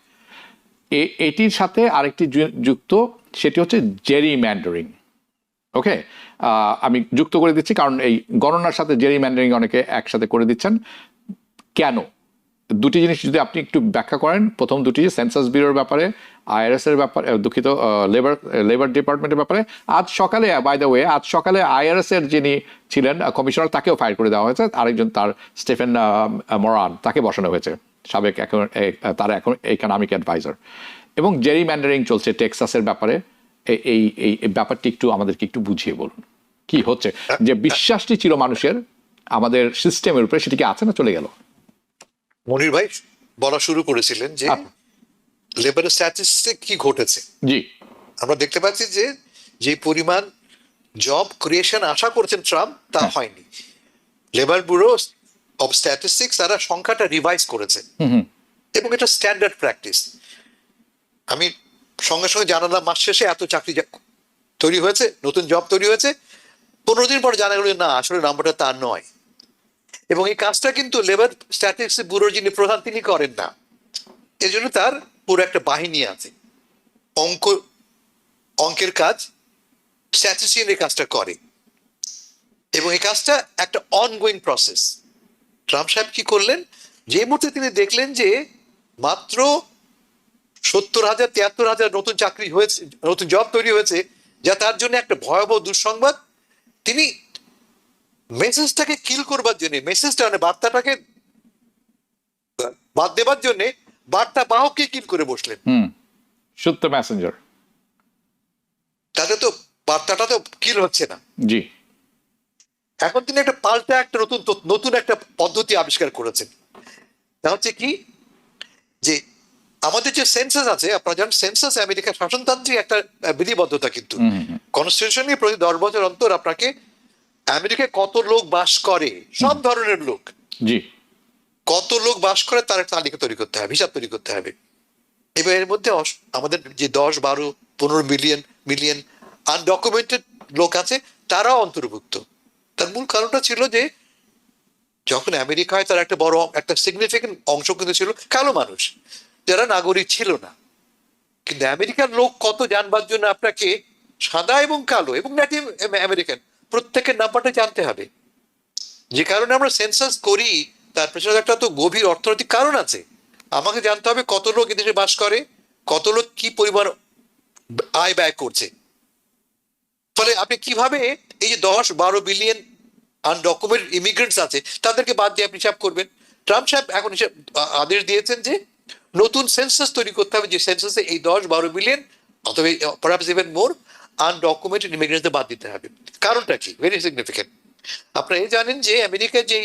এটির সাথে আরেকটি যুক্ত, সেটি হচ্ছে জেরিম্যান্ডারিং। ওকে, আমি যুক্ত করে দিচ্ছি, কারণ এই গণনার সাথে জেরিম্যান্ডারিং অনেকে একসাথে করে দিচ্ছেন। কেন? দুটি জিনিস যদি আপনি একটু ব্যাখ্যা করেন, প্রথম দুটি সেন্সাস ব্যুরোর ব্যাপারে, আইআরএস এর ব্যাপারে, দুঃখিত, লেবার ডিপার্টমেন্টের ব্যাপারে। আজ সকালে, বাই দ্য ওয়ে, আজ সকালে আইআরএস এর যিনি ছিলেন কমিশনার, তাকেও ফায়ার করে দেওয়া হয়েছে। আরেকজন তার স্টিফেন মরান, তাকে বসানো হয়েছে, সাবেক তার এখন ইকোনমিক অ্যাডভাইজার। এবং জেরি ম্যান্ডারিং চলছে টেক্সাসের ব্যাপারে। এই এই ব্যাপারটি একটু আমাদেরকে একটু বুঝিয়ে বলুন কি হচ্ছে। যে বিশ্বাসটি ছিল মানুষের আমাদের সিস্টেমের উপরে, সেটি কি আছে না চলে গেল? মনির ভাই বলা শুরু করেছিলেন যে আচ্ছা। লেবার স্ট্যাটিস্টিক্সে কি ঘটেছে। জি। আমরা দেখতে পাচ্ছি যে যে পরিমাণ জব ক্রিয়েশন আশা করছেন ট্রাম্প, তা হয়নি। লেবার ব্যুরো অফ স্ট্যাটিস্টিক্স তারা সংখ্যাটা রিভাইজ করেছে, এবং এটা স্ট্যান্ডার্ড প্র্যাকটিস। আমি সঙ্গে সঙ্গে জানালাম মাস শেষে এত চাকরি তৈরি হয়েছে, নতুন জব তৈরি হয়েছে। 15 দিন পর জানা গেল না, আসলে নাম্বারটা তার নয়। এবং এই কাজটা কিন্তু লেবার স্ট্যাটিস্টিক্স ব্যুরোর যিনি প্রধান তিনি করেন না, এজন্য তার পুরো একটা বাহিনী আছে, অঙ্কের কাজ স্ট্যাটিস্টিশিয়ান এই কাজটা করে, এবং এই কাজটা একটা অনগোয়িং প্রসেস। ট্রাম্প সাহেব কি করলেন, যে মুহূর্তে তিনি দেখলেন যে মাত্র 70,000 73,000 নতুন চাকরি হয়েছে, নতুন জব তৈরি হয়েছে, যা তার জন্য একটা ভয়াবহ দুঃসংবাদ, তিনি মেসেজটাকে কিল করবার জন্য, মেসেজটা মানে বার্তাটাকে বাদ দেবার জন্য বার্তা বাহককে কিল করে বসলেন। Shoot the Messenger. তাতে তো বার্তাটা তো কিল হচ্ছে না। জি। এখন তিনি একটা পাল্টা একটা নতুন একটা পদ্ধতি আবিষ্কার করেছেন। তা হচ্ছে কি, যে আমাদের যে সেন্সাস আছে, আপনারা জানেন সেন্সাস আমেরিকার শাসনতান্ত্রিক একটা বিধিবদ্ধতা, কিন্তু কনস্টিটিউশনে প্রতি 10 বছর অন্তর আপনাকে আমেরিকায় কত লোক বাস করে, সব ধরনের লোক, জি, কত লোক বাস করে তার একটা তালিকা তৈরি করতে হবে, হিসাব তৈরি করতে হবে। এবার এর মধ্যে আমাদের যে 10, 12, 15 মিলিয়ন আনডকুমেন্টেড লোক আছে, তারাও অন্তর্ভুক্ত। তার মূল কারণটা ছিল যে যখন আমেরিকায় তার একটা বড় একটা সিগনিফিকেন্ট অংশ কিন্তু ছিল কালো মানুষ, যারা নাগরিক ছিল না। কিন্তু আমেরিকার লোক কত জানবার জন্য আপনাকে সাদা এবং কালো এবং নেটিভ আমেরিকান প্রত্যেকের নাম্বারটা জানতে হবে। যে কারণে আমরা সেন্সাস করি, তার পেছনে একটা তো গভীর অর্থনৈতিক কারণ আছে। আমাকে জানতে হবে কত লোক এদেশে বাস করে, কত লোক কি পরিমাণ আয় ব্যয় করছে। ফলে আপনি কিভাবে এই যে 10-12 বিলিয়ন আনডকুমেন্টেড ইমিগ্রেন্টস আছে, তাদেরকে বাদ দিয়ে আপনি হিসাব করবেন। ট্রাম্প সাহেব এখন আদেশ দিয়েছেন যে নতুন সেন্সাস তৈরি করতে হবে, যে সেন্সাসে এই 10-12 বিলিয়ন অথবা পারহ্যাপস ইভেন মোর আনডকুমেন্টেড ইমিগ্রেন্টসদের বাদ দিতে হবে। কারণটা কি? Very significant. আপনারা এই জানেন যে আমেরিকার যে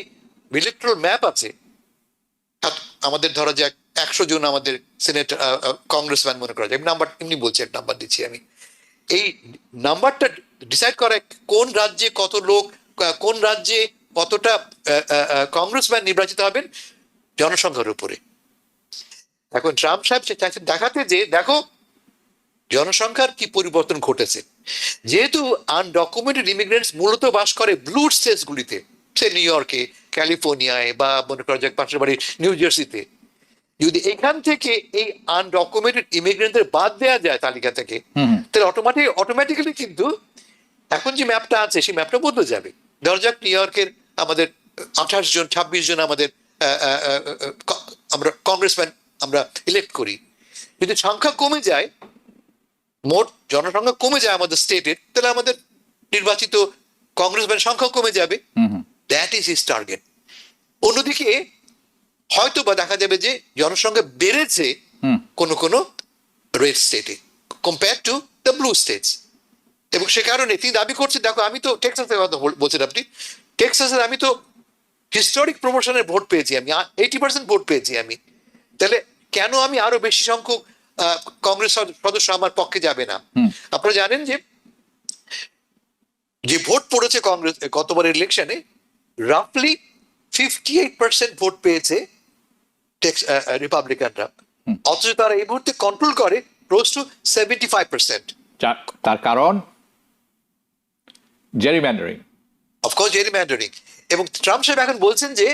ইলেকট্রাল ম্যাপ আছে, আমাদের ধরা যাক 100 জন আমাদের সিনেট কংগ্রেসম্যান মনে করা যায়, নাম্বার এমনি বলছি, এক নাম্বার দিচ্ছি আমি। এই নাম্বারটা ডিসাইড করে কোন রাজ্যে কত লোক, কোন রাজ্যে কতটা কংগ্রেসম্যান নির্বাচিত হবেন জনসংখ্যার উপরে। এখন ট্রাম্প সাহেব চাইছেন দেখাতে যে দেখো জনসংখ্যার কি পরিবর্তন ঘটেছে। যেহেতু আনডকুমেন্টেড ইমিগ্রেন্টস মূলত বাস করে ব্লু স্টেটস গুলিতে, সে নিউ ইয়র্কে, ক্যালিফোর্নিয়ায়, বা মনে করা যাক পাশের বাড়ি নিউ জার্সিতে, যদি এখান থেকে এই আনডকুমেন্টেড ইমিগ্রেন্টদের বাদ দেওয়া যায় তালিকা থেকে, তাহলে অটোমেটিক্যালি কিন্তু এখন যে ম্যাপটা আছে সেই ম্যাপটা বদলে যাবে। ধরা যাক নিউ ইয়র্কের আমাদের 28 জন 26 জন আমাদের আমরা কংগ্রেসম্যান আমরা ইলেক্ট করি, যদি সংখ্যা কমে যায়, মোট জনসংখ্যা কমে যায় আমাদের স্টেটের, তাহলে আমাদের নির্বাচিত কংগ্রেসম্যান সংখ্যা কমে যাবে। That is his target. অন্যদিকে হয়তো বা দেখা যাবে যে জনসংখ্যা বেড়েছে কোন কোন রেড স্টেটে compare to the blue states, এবং সে কারণে তিনি দাবি করছেন, দেখো আমি তো টেক্সাসের কথা বলছেন আপনি, টেক্সাসের আমি তো হিস্টোরিক প্রমোশনের ভোট পেয়েছি, আমি 80% ভোট পেয়েছি আমি, তাহলে কেন আমি আরো বেশি সংখ্যক কংগ্রেস সদস্য আমার পক্ষে যাবে না? আপনারা জানেন যে ভোট পড়েছে কংগ্রেস গতবারের ইলেকশনে, রাফলি 58% ভোট পেয়েছে রিপাবলিকানরা, অথচ তারা এই মুহূর্তে কন্ট্রোল করে ক্লোজ টু 75%। তার কারণ জেরিম্যান্ডারিং, অফকোর্স জেরিম্যান্ডারিং। এবং ট্রাম্প সাহেব এখন বলছেন যে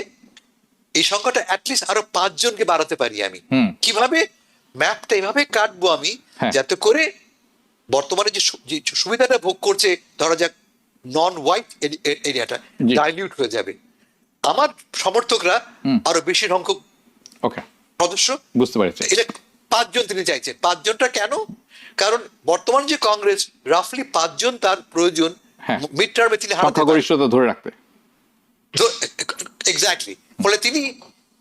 এই সংখ্যাটা অ্যাটলিস্ট আরো 5 জনকে বাড়াতে পারি আমি। কিভাবে? ম্যাপটা এভাবে কাটবো আমি যাতে করে বর্তমানে যে সুবিধাটা ভোগ করছে ধরা যাক নন হোয়াইট এরিয়াটা ডাইলিউট হয়ে যাবে, আমার সমর্থকরা আরো বেশি সংখ্যক ওকে, সদস্য, বুঝতে পেরেছি। এটা 5 জন তিনি চাইছেন। 5 জনটা কেন? কারণ বর্তমান যে কংগ্রেস, রাফলি 5 জন তার প্রয়োজন হ্যাঁ, মিড টার্মে তিনি হারাতে পারেন। সংখ্যাগরিষ্ঠতা ধরে রাখতে। এক্স্যাক্টলি। ফলে তিনি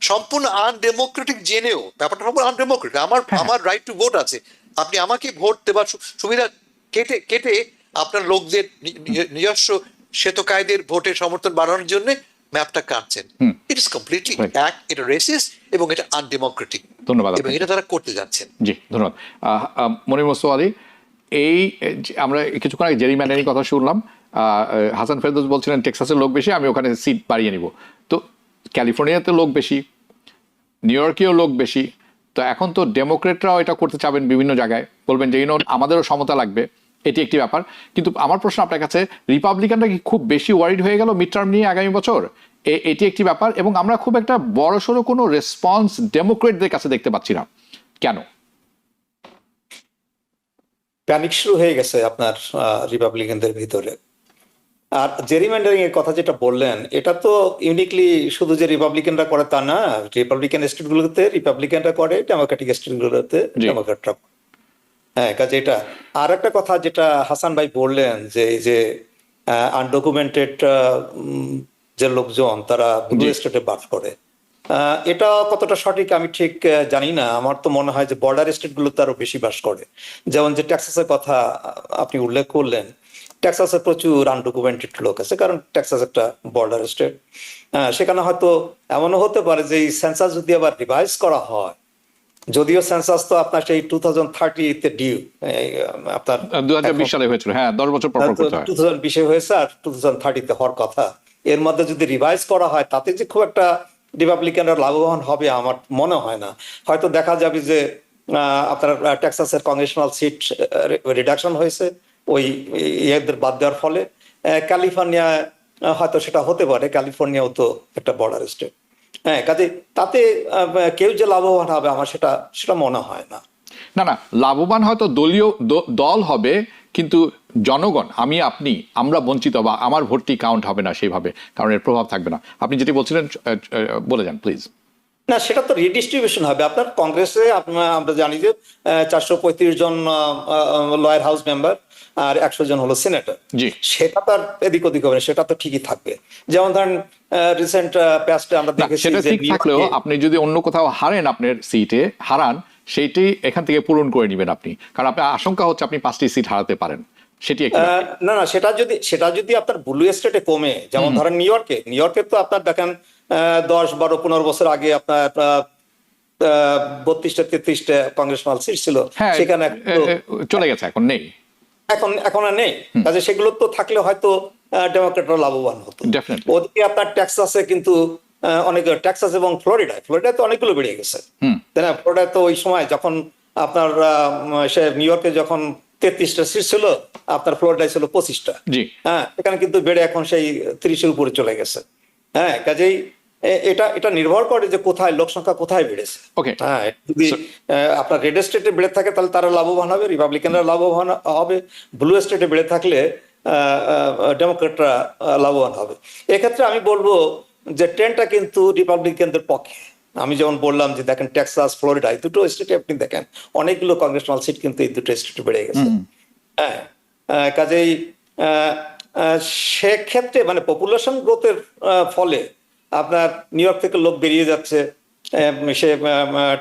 সম্পূর্ণ আনডেমোক্রেটিক জেনেও, ব্যাপারটা সম্পূর্ণ আনডেমোক্রেটিক। আমার রাইট টু ভোট আছে, আপনি আমাকে ভোট দেবার সুবিধা কেটে কেটে আপনার লোকদের নিজস্ব শ্বেতকায়দের ভোটের সমর্থন বাড়ানোর জন্য ম্যাপটা কাটছেন। ইট ইস কমপ্লিটলি এটা রেসিস্ট এবং এটা আনডেমোক্রেটিক। ধন্যবাদ এবং এটা তারা করতে যাচ্ছেন। জি, ধন্যবাদ। মনির মোস্তফা আলী, এই আমরা কিছুক্ষণ আগে জেরিম্যান্ডারিং কথা শুনলাম। হাসান ফেরদৌস বলছিলেন টেক্সাসের লোক বেশি, আমি ওখানে সিট বাড়িয়ে নিব। তো ক্যালিফোর্নিয়াতে লোক বেশি, নিউ ইয়র্কেও লোক বেশি, তো এখন তো ডেমোক্রেটরাও এটা করতে চাবেন বিভিন্ন জায়গায়, বলবেন যে আমাদেরও সমতা লাগবে, এটি একটি ব্যাপার। কিন্তু আমার প্রশ্ন আপনার কাছে, রিপাবলিকানরা কি খুব বেশি ওয়ারিড হয়ে গেল মিড টার্ম নিয়ে আগামী বছর? এটি একটি ব্যাপার, এবং আমরা খুব একটা বড়সড় কোনো রেসপন্স ডেমোক্রেটদের কাছে দেখতে পাচ্ছি না, কেন? প্যানিক শুরু হয়ে গেছে আপনার রিপাবলিকানদের ভিতরে। আর জেরিম্যান্ডারিং এর কথা যেটা বললেন, এটা তো ইউনিকলি শুধু যে রিপাবলিকানরা করে তা না। রিপাবলিকান স্টেটগুলোতে রিপাবলিকানরা করে, ডেমোক্রেটিক স্টেটগুলোতে ডেমোক্রেটরা। হ্যাঁ, কাজে এটা আর একটা কথা যেটা হাসান ভাই বললেন, যে এই যে আনডকুমেন্টেড যে লোকজন তারা ব্লু স্টেটে বাস করে, এটা কতটা সঠিক আমি ঠিক জানি না। আমার তো মনে হয় যে বর্ডার স্টেটগুলোতে আরো বেশি বাস করে। যেমন যে টেক্সাসের কথা আপনি উল্লেখ করলেন, টেক্সাসে প্রচুর আনডকুমেন্টেড লোক আছে, কারণ টেক্সাস একটা বর্ডার স্টেট। সেখানে হয়তো এমনও হতে পারে যে এই সেন্সাস যদি আবার রিভাইজ করা হয়, যদিও সেন্সাস তো আপনার সেই 2030-তে ডিউ, আপনার 2020 সালে হয়েছিল। হ্যাঁ, 10 বছর পর করতে হয়। 2020-এ হয়েছে, আর 2030-তে হওয়ার কথা। এর মধ্যে যদি রিভাইজ করা হয়, তাতে যে খুব একটা রিপাবলিকানরা লাভবান হবে আমার মনে হয় না। হয়তো দেখা যাবে যে আপনার টেক্সাসের কংগ্রেশনাল সিট রিডাকশন হয়েছে ওই ইয়েদের বাদ দেওয়ার ফলে। ক্যালিফোর্নিয়া হয়তো সেটা হতে পারে, ক্যালিফোর্নিয়াও তো একটা বর্ডার স্টেট। হ্যাঁ, কাজে তাতে কেউ যে লাভবান হবে আমার সেটা মনে হয় না। না না, লাভবান হয়তো দলীয় দল হবে, কিন্তু জনগণ, আমি আপনি, আমরা বঞ্চিত, বা আমার ভোটটি কাউন্ট হবে না সেইভাবে, কারণ এর প্রভাব থাকবে না। আপনি যেটি বলছিলেন বলে যান প্লিজ। না, সেটা তো রিডিস্ট্রিবিউশন হবে। আপনার কংগ্রেসে আমরা জানি যে 435 জন লয়ার হাউস মেম্বার আর 100 জন হলো সিনেটর। জি, সেটা তো আর এদিক ওদিক হবে না, সেটা তো ঠিকই থাকবে। যেমন ধরেন রিসেন্ট পাস্টে আমরা দেখেছি সেটা যে ঠিক থাকলেও আপনি যদি অন্য কোথাও হারেন, আপনার সিটে হারান, সেইটি এখান থেকে পূরণ করে নেবেন আপনি, কারণ আপনার আশঙ্কা হচ্ছে আপনি 5টি সিট হারাতে পারেন। সেটি একটি না না, সেটা যদি আপনার ব্লু স্টেটে কমে, যেমন ধরেন নিউ ইয়র্কে তো আপনার দেখেন 10, 12, 15 বছর আগে আপনার 32টা 33টা কংগ্রেসনাল সিট ছিল, সেখানে চলে গেছে, এখন নেই, এখন আর নেই। কাজে সেগুলো তো থাকলে হয়তো ডেমোক্রেটরা লাভবান হতো। ওদিকে আপনার টেক্সাসে কিন্তু অনেক, টেক্সাস এবং ফ্লোরিডায় তো অনেকগুলো বেড়ে গেছে, তাই না? ফ্লোরিডায় তো ওই সময় যখন আপনার সে নিউ ইয়র্কে যখন 33টা সিট ছিল, আপনার ফ্লোরিডায় ছিল 25টা। হ্যাঁ, এখানে কিন্তু বেড়ে এখন সেই 30-এর উপরে চলে গেছে। হ্যাঁ, কাজেই এটা নির্ভর করে যে কোথায় লোক সংখ্যা কোথায় বেড়েছে। হ্যাঁ, যদি আপনার রেড স্টেটে বেড়ে থাকে তাহলে তারা লাভবান হবে, রিপাবলিকানরা লাভবান হবে। ব্লু স্টেটে বেড়ে থাকলে ডেমোক্রেটরা লাভবান হবে। এক্ষেত্রে আমি বলবো যে ট্রেন্ডটা কিন্তু রিপাবলিকানদের পক্ষে। আমি যেমন বললাম যে দেখেন টেক্সাস, ফ্লোরিডা, এই দুটো স্টেটে আপনি দেখেন অনেকগুলো কংগ্রেসনাল সিট কিন্তু এই দুটো স্টেটে বেড়ে গেছে। হ্যাঁ, কাজেই সেক্ষেত্রে মানে পপুলেশন গ্রোথের ফলে আপনার নিউ ইয়র্ক থেকে লোক বেরিয়ে যাচ্ছে, সে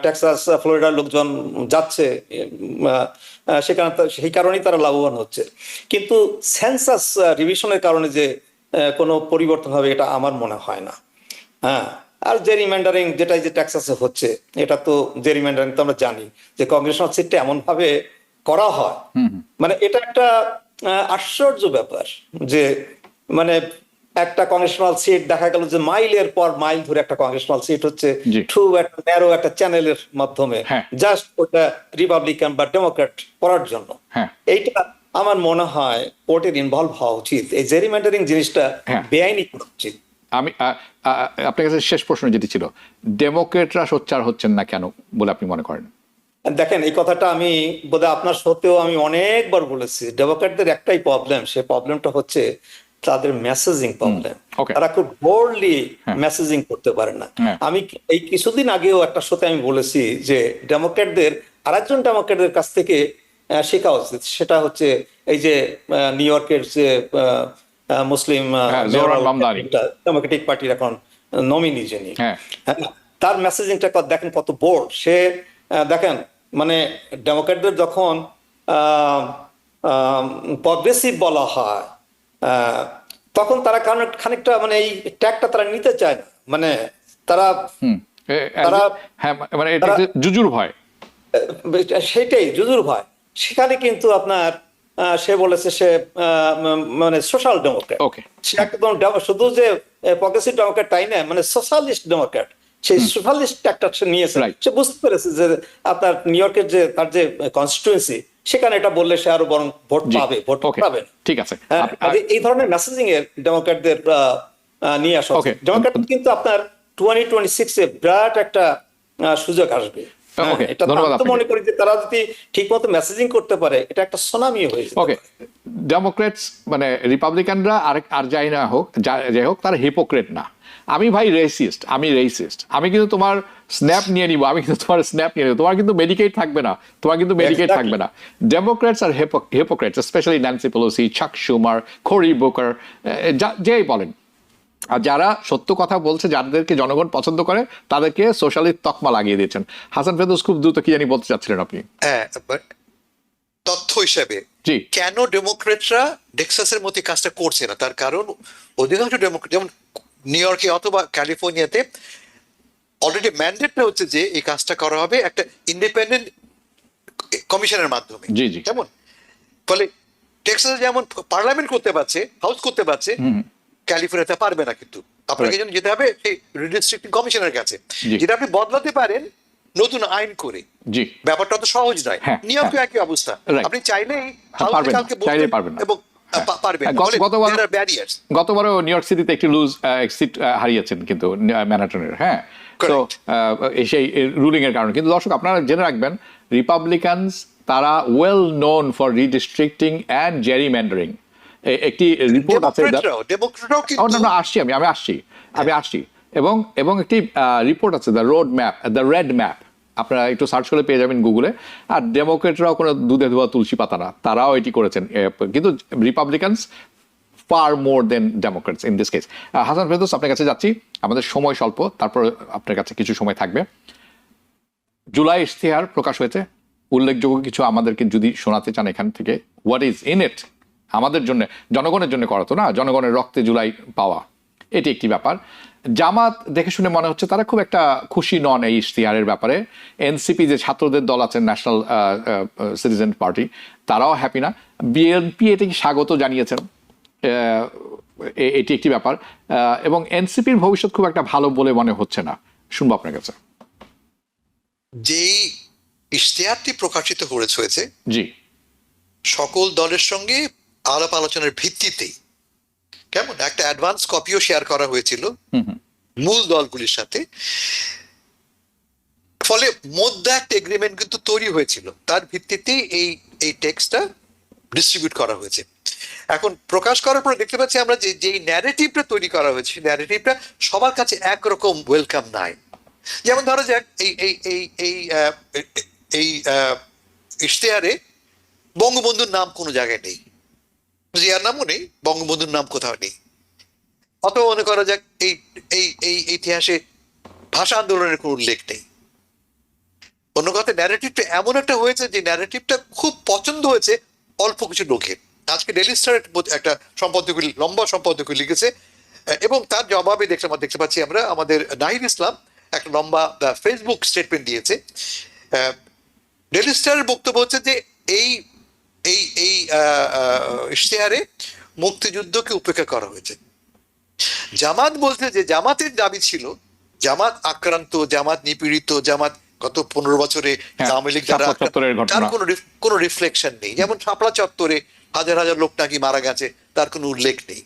টেক্সাস, ফ্লোরিডার লোকজন যাচ্ছে, সেখানে সেই কারণেই তারা লাভবান হচ্ছে। কিন্তু সেন্সাস রিভিশনের কারণে যে কোনো পরিবর্তন হবে এটা আমার মনে হয় না। হ্যাঁ, আর জেরিম্যান্ডারিং যেটা যে টেক্সাসে হচ্ছে, এটা তো জেরিম্যান্ডারিং তো আমরা জানি যে কংগ্রেসনাল সিটটা এমন ভাবে করা হয়, মানে এটা একটা আশ্চর্য ব্যাপার যে মানে একটা কংগ্রেসনাল সিট দেখা গেল যে মাইলের পর মাইল ধরে একটা কংগ্রেসনাল সিট হচ্ছে থ্রু একটা ন্যারো একটা চ্যানেলের মাধ্যমে, জাস্ট ওটা রিপাবলিকান বা ডেমোক্রেট করার জন্য। এইটা আমার মনে হয় কোর্টের ইনভলভ হওয়া উচিত, এই জেরিম্যান্ডারিং জিনিসটা বেআইনি করা উচিত। আমি আপনার কাছে শেষ প্রশ্ন যেটি ছিল, ডেমোক্রেটরা সোচ্চার হচ্ছেন না কেন বলে আপনি মনে করেন? দেখেন, এই কথাটা আমি বোধহয় আপনার সত্ত্বেও আমি অনেকবার বলেছি, ডেমোক্রেটদের একটাই প্রবলেম, সে প্রবলেমটা হচ্ছে তাদের মেসেজিং প্রবলেম। okay. তারা খুব বোল্ডলি হ্যাঁ। মেসেজিং করতে পারে না। হ্যাঁ। আমি এই কিছুদিন আগেও একটা শোতে আমি বলেছি যে ডেমোক্র্যাটদের আরেকজন ডেমোক্র্যাটদের কাছ থেকে শেখা উচিত, সেটা হচ্ছে এই যে নিউ ইয়র্কের যে মুসলিম হ্যাঁ, জোহরান মামদানি। ডেমোক্রেটিক পার্টির এখন নমিনি যিনি, হ্যাঁ। হ্যাঁ, তার মেসেজিংটা দেখেন কত বোল্ড। সে দেখেন মানে ডেমোক্র্যাটদের যখন প্রগ্রেসিভ বলা হয় তখন তারা খানিকটা মানে এই ট্যাগটা তারা নিতে চায় না, মানে তারা তারা- হ্যাঁ, মানে এটা একটা জুজুর ভয়। সেটাই জুজুর ভয়। সেখানে কিন্তু আপনার সে বলেছে সে মানে সোশ্যাল ডেমোক্র্যাট। ওকে। সে একদম শুধু যে প্রগ্রেসিভ ডেমোক্র্যাট তাই না, মানে সোশ্যালিস্ট ডেমোক্র্যাট। সেই সোশ্যালিস্ট একটা সে নিয়েছে। Right. সে বুঝতে পেরেছে যে আপনার নিউ ইয়র্কের যে তার যে কনস্টিটুয়েন্সি, সেখানে এটা বললে সে আরো বরং ভোট জি। পাবে, ভোট Okay. পাবেন। ঠিক আছে। হ্যাঁ, এই ধরনের মেসেজিং এর ডেমোক্র্যাটদের নিয়ে আসা Okay. ডেমোক্র্যাট কিন্তু আপনার 2026 বিরাট একটা সুযোগ আসবে। হ্যাঁ, Okay, এটা ধন্যবাদ আমি তো আপনাকে। মনে করি যে তারা যদি ঠিক মতো মেসেজিং করতে পারে, এটা একটা সুনামি হয়ে যাবে। ওকে, ডেমোক্রেটস মানে রিপাবলিকানরা আর যাই না হোক, যাই হোক, তারা হিপোক্রেট না। আমি ভাই রেসিস্ট, আমি কিন্তু তোমার স্ন্যাপ নিয়ে নিব, আমি কিন্তু তোমার স্ন্যাপ নিয়ে নিব, তোমার কিন্তু মেডিকেট থাকবে না, তোমার কিন্তু মেডিকেট Exactly. থাকবে না। ডেমোক্রেটস আর হিপোক্রেটস, স্পেশালি ন্যান্সি পেলোসি, চাক শুমার, কোরি বুকার, যেই বলেন। আর যারা সত্য কথা বলছে, যাদেরকে জনগণ পছন্দ করে, তাদেরকে সোশ্যালিস্ট তকমা লাগিয়ে দিয়েছেন। হাসান ফেরদৌস খুব দ্রুত কি জানি বলতে চাচ্ছিলেন আপনি? হ্যাঁ, but তথ্য হিসেবে জি। কেন ডেমোক্রেটরা টেক্সাসের মতো এই কাজটা করছে না, তার কারণ অধিকাংশ ডেমোক্রেট যেমন নিউ ইয়র্কে অথবা ক্যালিফোর্নিয়াতে অলরেডি ম্যান্ডেটটা হচ্ছে যে এই কাজটা করা হবে একটা ইন্ডিপেন্ডেন্ট কমিশনের মাধ্যমে। জি, জি। যেমন ফলে টেক্সাসে যেমন পার্লামেন্ট করতে পারছে, হাউস করতে পারছে, ক্যালিফোর্নিয়াতে পারবে না। কিন্তু আপনাকে যেন যেতে হবে সেই রিডিস্ট্রিক্টিং কমিশনের কাছে, জি। যেটা আপনি বদলাতে পারেন নতুন আইন করে। জি। ব্যাপারটা তো সহজ নয়। হ্যাঁ, নিউ ইয়র্কে হ্যাঁ। একই অবস্থা। Right. আপনি চাইলেই পারবেন না, কালকে চাইলেই পারবেন না। এবং হ্যাঁ। পারবেন হ্যাঁ, না। ফলে গতবার- there are barriers. গতবারও নিউ ইয়র্ক সিটিতে একটি সিট হারিয়েছেন কিন্তু ম্যানহাটনের। হ্যাঁ, তো সেই রুলিং এর কারণে। কিন্তু দর্শক, আপনারা জেনে রাখবেন, রিপাবলিকানস তারা well known for redistricting and gerrymandering. একটি রিপোর্ট আছে, ডেমোক্রেটরাও কিন্তু আমি আসছি এবং একটি রিপোর্ট আছে, the road map, the red map, আপনারা একটু সার্চ করে পেয়ে যাবেন গুগলে। আর ডেমোক্রেটরাও কোনো দুধে ধোয়া তুলসী পাতা না, তারাও এটি করেছেন। কিন্তু Republicans far more than Democrats in this case. Hasan Ferdous, আপনার কাছে যাচ্ছি, আমাদের সময় স্বল্প, তারপর আপনার কাছে কিছু সময় থাকবে। জুলাই ইশতেহার প্রকাশ হয়েছে, উল্লেখযোগ্য কিছু আমাদেরকে যদি শোনাতে চান এখান থেকে, হোয়াট ইজ ইন ইট, আমাদের জন্য, জনগণের জন্য করা তো না, জনগণের রক্তে জুলাই পাওয়া, এটি একটি ব্যাপার। জামাত দেখে শুনে মনে হচ্ছে তারা খুব একটা খুশি নন এই ইশতেহারের ব্যাপারে। এনসিপি যে ছাত্রদের দল আছেন, ন্যাশনাল সিটিজেন পার্টি, তারাও হ্যাপি না। বিএনপি এটিকে স্বাগত জানিয়েছেন, এটি একটি ব্যাপার। এবং এনসিপির ভবিষ্যৎ খুব একটা ভালো বলে মনে হচ্ছে না। শুনবো আপনার কাছে। যেই ইশতেহারটি প্রকাশিত হয়েছে, জি। সকল দলের সঙ্গে আলাপ আলোচনার ভিত্তিতেই কেমন একটা অ্যাডভান্স কপিও শেয়ার করা হয়েছিল মূল দলগুলির সাথে। ফলে মধ্যে একটা এগ্রিমেন্ট কিন্তু তৈরি হয়েছিল, তার ভিত্তিতেই এই টেক্সটটা ডিস্ট্রিবিউট করা হয়েছে। এখন প্রকাশ করার পরে দেখতে পাচ্ছি আমরা যে যেই ন্যারেটিভটা তৈরি করা হয়েছে, ন্যারেটিভটা সবার কাছে একরকম ওয়েলকাম নাই। যেমন ধরো যাক, এই ইশতেহারে বঙ্গবন্ধুর নাম কোনো জায়গায় নেই, জিয়ার নামও নেই, বঙ্গবন্ধুর নাম কোথাও নেই। অথবা মনে করা যাক এই ইতিহাসে ভাষা আন্দোলনের কোনো উল্লেখ নেই। অন্য কথা, ন্যারেটিভটা এমন একটা হয়েছে যে ন্যারেটিভটা খুব পছন্দ হয়েছে অল্প কিছু লোকের। আজকে ডেইলি স্টার একটা সম্পাদক, লম্বা সম্পাদক লিখেছে, এবং তার জবাবে দেখতে পাচ্ছি আমরা আমাদের নাহিদ ইসলাম একটা লম্বা ফেসবুক স্টেটমেন্ট দিয়েছে। ডেইলি স্টারের বক্তব্য হচ্ছে যে এই ইশতেহারে মুক্তিযুদ্ধকে উপেক্ষা করা হয়েছে। জামাত বলছে যে জামাতের দাবি ছিল, জামাত আক্রান্ত, জামাত নিপীড়িত, জামাত গত 15 বছরে আওয়ামী লীগ দ্বারা তার কোনো রিফ্লেকশন নেই। যেমন শাপলা চত্বরে হাজার হাজার লোক নাকি মারা গেছে, তার কোনো উল্লেখ নেই।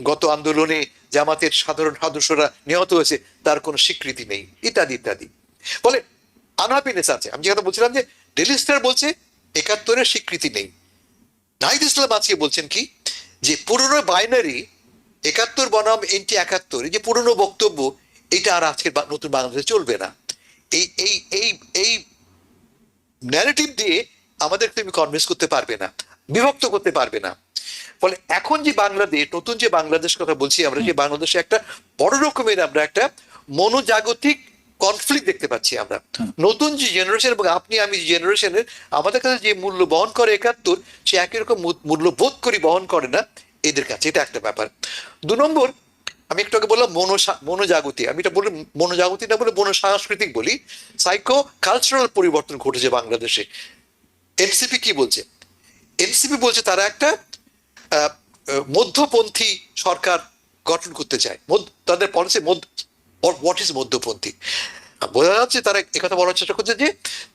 গত আন্দোলনে জামাতের সাধারণ সদস্যরা নিহত হয়েছে, তার কোনো স্বীকৃতি নেই, ইত্যাদি ইত্যাদি। ফলে আনহ্যাপিনেস আছে। আমি যে কথা বলছিলাম যে ডেইলি স্টার বলছে 71-এর স্বীকৃতি নেই। নাহিদ ইসলাম আজকে বলছেন কি, যে পুরনো বাইনারি 71 বনাম এনটি 71, এই যে পুরনো বক্তব্য, এটা আর আজকের নতুন বাংলাদেশে চলবে না। এই এই এই এই ন্যারেটিভ দিয়ে আমাদের তুমি কনভিন্স করতে পারবে না, বিভক্ত করতে পারবে না। ফলে এখন যে বাংলাদেশ, নতুন যে বাংলাদেশ কথা বলছি আমরা, যে বাংলাদেশে একটা বড় রকমের আমরা একটা মনোজাগতিক কনফ্লিক্ট দেখতে পাচ্ছি আমরা। নতুন যে জেনারেশন এবং আপনি আমি যে জেনারেশনের, আমাদের কাছে যে মূল্য বহন করে 71, সে একই রকম মূল্য বোধ করি বহন করে না এদের কাছে। এটা একটা ব্যাপার। 2 নম্বর, আমি একটু আগে বললাম মনোজাগতি, আমি এটা বলি মনোজাগতি না বলে মনোসাংস্কৃতিক বলি, সাইকো কালচারাল পরিবর্তন ঘটেছে বাংলাদেশে। এনসিপি কি বলছে? এনসিপি বলছে তারা একটা মধ্যপন্থী সরকার গঠন করতে চায়। তাদের পলিসি হোয়াট ইজ মধ্যপন্থী, বোঝা যাচ্ছে তারা একথা বলার চেষ্টা করছে যে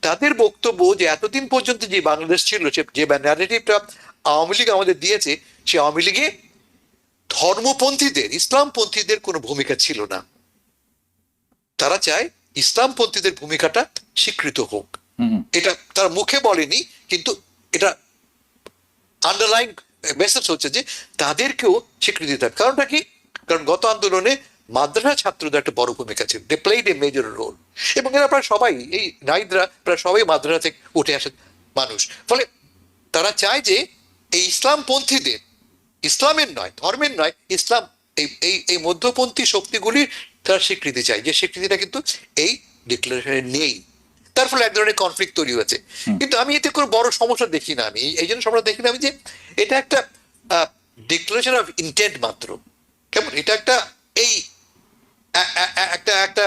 তাদের বক্তব্য যে এতদিন পর্যন্ত যে বাংলাদেশ ছিল, যে ন্যারেটিভটা আওয়ামী লীগ আমাদের দিয়েছে, সে আওয়ামী লীগে ধর্মপন্থীদের, ইসলামপন্থীদের কোনো ভূমিকা ছিল না। তারা চায় ইসলামপন্থীদের ভূমিকাটা স্বীকৃত হোক। এটা তারা মুখে বলেনি, কিন্তু এটা আন্ডারলাইন মেসেজ হচ্ছে যে তাদেরকেও স্বীকৃতি দিতে হবে। কারণটা কি? কারণ গত আন্দোলনে মাদ্রাসা ছাত্রদের একটা বড় ভূমিকা ছিল, they played a major role, এবং এরা প্রায় সবাই, এই নাইদরা প্রায় সবাই মাদ্রাসা থেকে উঠে আসে মানুষ। ফলে তারা চায় যে এই ইসলামপন্থীদের, ইসলামের নয়, ধর্মের নয়, ইসলাম, এই মধ্যপন্থী শক্তিগুলির তারা স্বীকৃতি চায়, যে স্বীকৃতিটা কিন্তু এই ডিক্লারেশনে নেই। তার ফলে এক ধরনের কনফ্লিক্ট তৈরি হয়েছে। কিন্তু আমি এতে কোনো বড় সমস্যা দেখি না। আমি এই জন্য সমস্যা দেখি না আমি যে এটা একটা ডিক্লারেশন অফ ইন্টেন্ট মাত্র। কেমন এটা একটা এই একটা একটা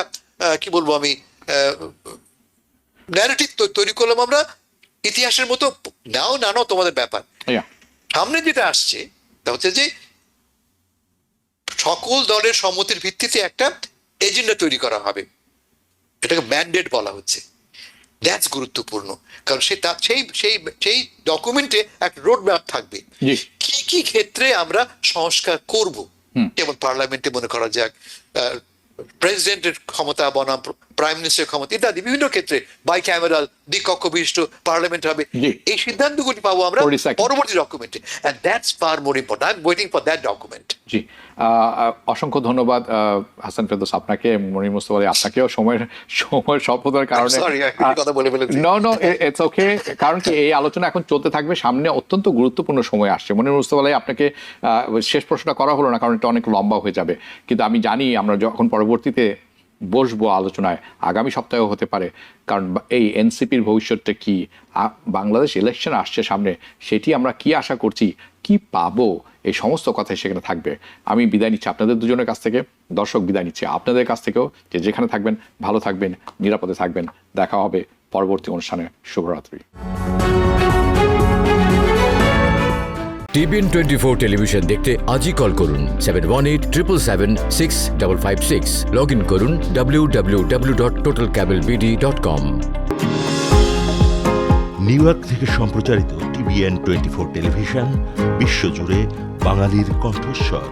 কি বলবো আমি, ন্যারেটিভ তৈরি করলাম আমরা ইতিহাসের মতো। নাও না নাও তোমাদের ব্যাপার। সামনে যেটা আসছে তা হচ্ছে যে সকল দলের সম্মতির ভিত্তিতে একটা এজেন্ডা তৈরি করা হবে, এটাকে ম্যান্ডেট বলা হচ্ছে। দ্যাটস গুরুত্বপূর্ণ, কারণ সেই ডকুমেন্টে একটা রোড ম্যাপ থাকবে কি কি ক্ষেত্রে আমরা সংস্কার করব। যেমন পার্লামেন্টে মনে করা যাক প্রেসিডেন্টের ক্ষমতা বনাম প্রাইম মিনিস্টারের ক্ষমতা ইত্যাদি, বিভিন্ন ক্ষেত্রে বাই ক্যামেরাল, দ্বিকক্ষ বিশিষ্ট পার্লামেন্ট হবে। এই সিদ্ধান্তগুলি পাবো আমরা পরবর্তী ডকুমেন্টে, and that's far more important. I am waiting for that document. জি, অসংখ্য ধন্যবাদ হাসান ফেরদৌস আপনাকে, মনির মুস্তফা আলী আপনাকেও সময়ের স্বল্পতার কারণে। নো ইটস ওকে, কারণ কি এই আলোচনা এখন চলতে থাকবে, সামনে অত্যন্ত গুরুত্বপূর্ণ সময় আসছে। মনির মুস্তফা আলী আপনাকে শেষ প্রশ্নটা করা হলো না, কারণ এটা অনেক লম্বা হয়ে যাবে, কিন্তু আমি জানি আমরা যখন পরবর্তীতে বসবো আলোচনায়, আগামী সপ্তাহেও হতে পারে, কারণ এই এনসিপির ভবিষ্যৎটা কি, বাংলাদেশ ইলেকশন আসছে সামনে, সেটি আমরা কি আশা করছি, কি পাবো, এই সমস্ত কথাই সেখানে থাকবে। আমি বিদায় নিচ্ছি আপনাদের দুজনের কাছ থেকে, দর্শক বিদায় নিচ্ছে আপনাদের কাছ থেকেও, যে যেখানে থাকবেন ভালো থাকবেন, নিরাপদে থাকবেন। দেখা হবে পরবর্তী অনুষ্ঠানে। শুভরাত্রি। TBN 24 টেলিভিশন দেখতে আজই কল করুন 7187776556। লগ ইন করুন www.totalcablebd.com। নিউ ইয়র্ক থেকে সম্প্রচারিত TBN 24 টেলিভিশন বিশ্বজুড়ে বাঙালির কণ্ঠস্বর।